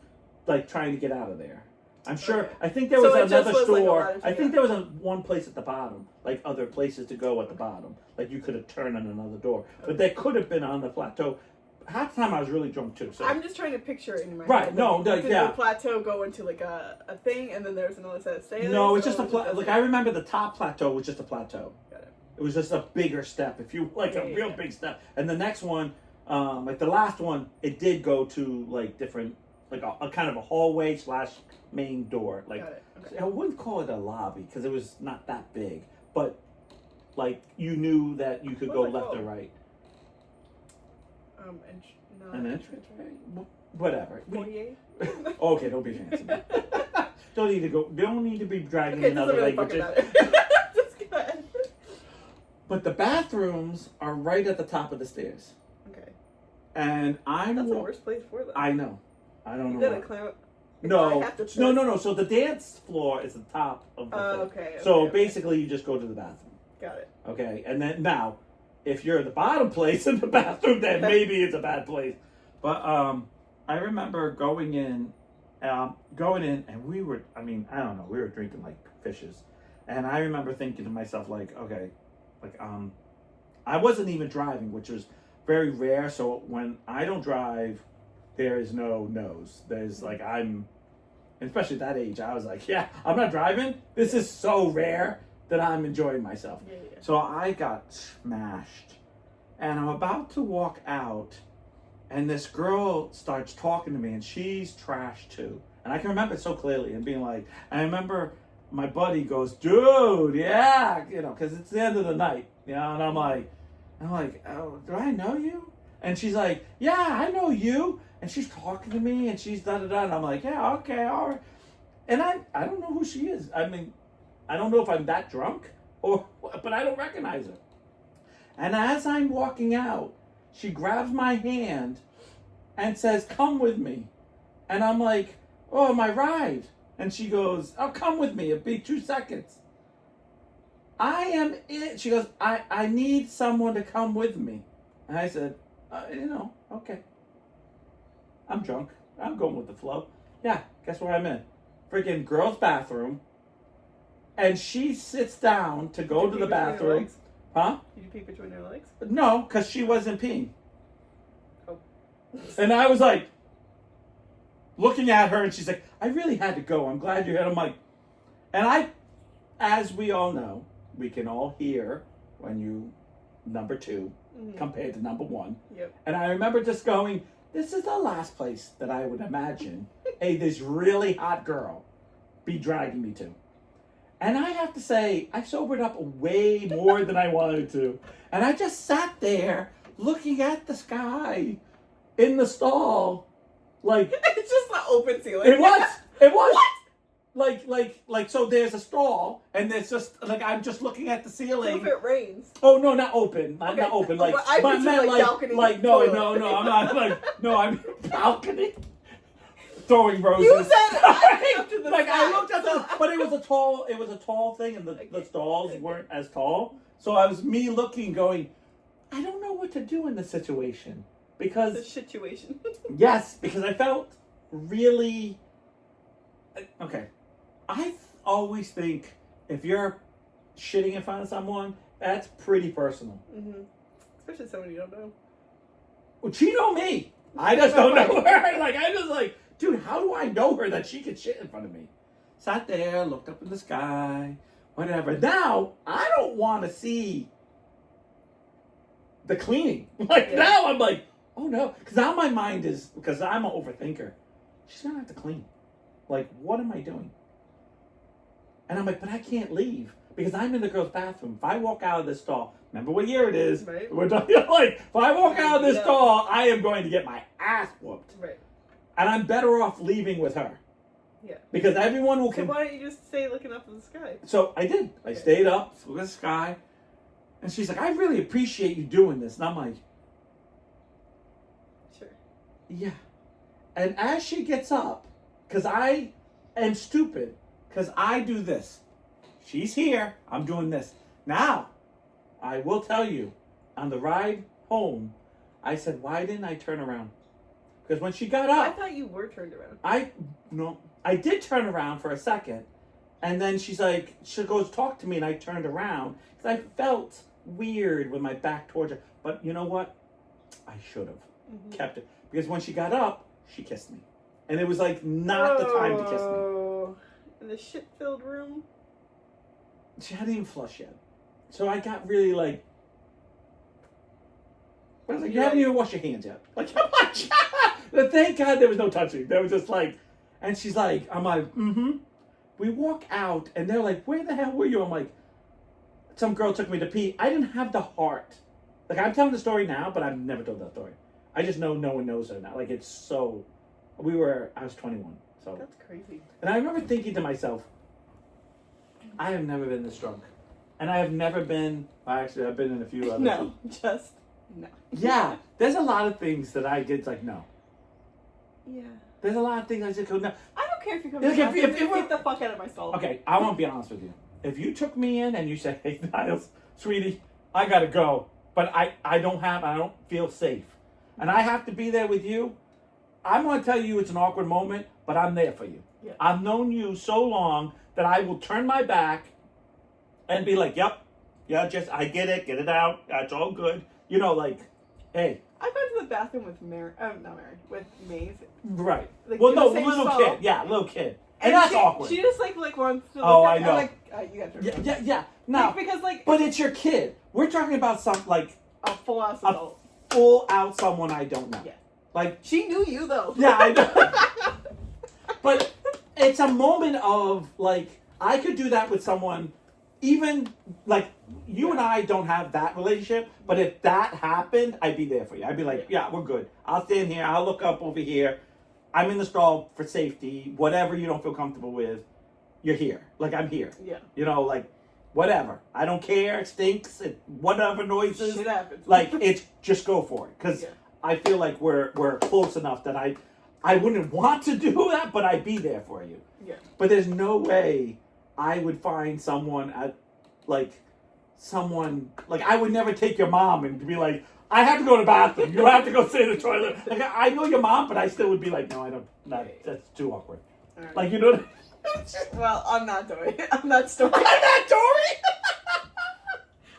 like trying to get out of there. I'm sure. Okay. I think there was another store. Like I think there was one place at the bottom, like other places to go at the bottom. Like you could have turned on another door, but there could have been on the plateau. Half the time I was really drunk too. So I'm just trying to picture it in my head. Right? No, did the plateau go into like a thing, and then there's another set of stairs? No, it's just a plateau. Like I remember the top plateau was just a plateau. It was just a bigger step, if you like, a real big step. And the next one, like the last one, it did go to like different, like a kind of a hallway / main door. Like I wouldn't call it a lobby because it was not that big, but like you knew that you could go left or right. An entrance, whatever. 48. Okay, don't be fancy. Don't need to be dragging another language. But the bathrooms are right at the top of the stairs. Okay. And that's the worst place for them. I know. I don't know. You gotta climb up. No. So the dance floor is the top of the thing. Okay. So basically, you just go to the bathroom. Got it. Okay, and then now, if you're at the bottom place in the bathroom, then maybe it's a bad place. But I remember going in, and we were. I don't know. We were drinking like fishes, and I remember thinking to myself, like, okay. I wasn't even driving, which was very rare. So when I don't drive, there is no nose. There's like, especially at that age, I was like, yeah, I'm not driving. This is so rare that I'm enjoying myself. Yeah. So I got smashed, and I'm about to walk out, and this girl starts talking to me, and she's trash too. And I can remember it so clearly, and being like, and I remember my buddy goes, dude, yeah, because it's the end of the night, and I'm like, I'm like, oh, do I know you? And she's like, yeah, I know you. And she's talking to me, and she's da-da-da. And I'm like, yeah, okay, all right. And I don't know who she is. I mean, I don't know if I'm that drunk, but I don't recognize her. And as I'm walking out, she grabs my hand and says, come with me. And I'm like, oh, my ride. And she goes, oh, come with me. It'll be 2 seconds. I am it. She goes, I need someone to come with me. And I said, okay. I'm drunk. I'm going with the flow. Yeah, guess where I'm in? Freaking girl's bathroom. And she sits down to go to the bathroom. Huh? Did you pee between your legs? No, because she wasn't peeing. Oh. And I was like, looking at her, and she's like, I really had to go. I'm glad you're here. I'm like, as we all know, we can all hear when you number 2 compared to number 1. Yep. And I remember just going, this is the last place that I would imagine this really hot girl be dragging me to. And I have to say, I sobered up way more than I wanted to. And I just sat there looking at the sky in the stall. Like it's just the open ceiling. It was. What? Like, so there's a stall, and there's just, like, I'm just looking at the ceiling. What if it rains? Oh, no, not open. Not open. Like, I but meant balcony. no, I'm not, like, no, I'm balcony. Throwing roses. You said I looked at the like, sky. I looked at the, but it was a tall thing, and the stalls weren't as tall. So I was me looking, going, I don't know what to do in this situation. Because. The situation. Yes, because I felt really. Okay. I always think if you're shitting in front of someone, that's pretty personal. Mm-hmm. Especially someone you don't know. Well, she know me. I just don't know her. Like, I just like, dude, how do I know her that she could shit in front of me? Sat there, looked up in the sky, whatever. Now, I don't want to see the cleaning. Like, now I'm like, oh no. Because now my mind is, because I'm an overthinker, she's going to have to clean. Like, what am I doing? And I'm like, but I can't leave because I'm in the girl's bathroom. If I walk out of this stall, remember what year it is? Right. We're talking, like, if I walk out of this stall, I am going to get my ass whooped. Right. And I'm better off leaving with her. Yeah. Because everyone will. So why don't you just stay looking up at the sky? So I did. I stayed up, looked at the sky, and she's like, I really appreciate you doing this. And I'm like, sure. Yeah. And as she gets up, because I am stupid, because I do this. She's here. I'm doing this. Now, I will tell you, on the ride home, I said, why didn't I turn around? Because when she got up... I thought you were turned around. I did turn around for a second. And then she's like, she goes, talk to me. And I turned around. Because I felt weird with my back towards her. But you know what? I should have kept it. Because when she got up, she kissed me. And it was like not the time to kiss me. In the shit-filled room? She hadn't even flushed yet. So I got really like... I was like, you haven't even washed your hands yet. Like, come on. But thank God there was no touching. There was just like... And she's like, I'm like, We walk out, and they're like, where the hell were you? I'm like, some girl took me to pee. I didn't have the heart. Like, I'm telling the story now, but I've never told that story. I just know no one knows her now. Like, it's so... I was 21, so... That's crazy. And I remember thinking to myself, I have never been this drunk. And I have never been... Actually, I've been in a few other... No, just no. Yeah, there's a lot of things that I did, like, no. Yeah. There's a lot of things I just go, no. I don't care if you come Like, to if get the fuck out of my stall. Okay, I want to be honest with you. If you took me in and you said, hey, Niles, sweetie, I got to go, but I don't feel safe, and I have to be there with you, I'm going to tell you it's an awkward moment, but I'm there for you. Yeah. I've known you so long that I will turn my back and be like, yep, yeah, just, I get it out, it's all good. You know, like, hey. I've gone to the bathroom with with Maeve. Right. Like, well, no, same little stall. kid. Yeah, little kid. And that's awkward. She just, like wants to look Oh, at I know. I'm like, you gotta turn around. Yeah. No. Like, because, like... But it's your kid. We're talking about a full-ass adult. Full out someone I don't know. Yeah. Like... She knew you, though. Yeah, I know. But it's a moment of, like, I could do that with someone even like you and I don't have that relationship, but if that happened, I'd be there for you. I'd be like, yeah, we're good. I'll stand here. I'll look up over here. I'm in the stall for safety. Whatever you don't feel comfortable with, you're here. Like, I'm here. Yeah. You know, like, whatever. I don't care. It stinks. Whatever noises. Shit happens. Like, it's just go for it. Because I feel like we're close enough that I wouldn't want to do that, but I'd be there for you. Yeah. But there's no way I would find someone I would never take your mom and be like, I have to go to the bathroom. You have to go sit in the toilet. Like, I know your mom, but I still would be like, no, I don't. That's too awkward. Right. Like, you know what I mean? Well, I'm not Dory. I'm not Story. I'm not Dory.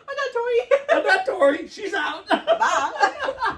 I'm not Dory. I'm not Dory. She's out. Bye.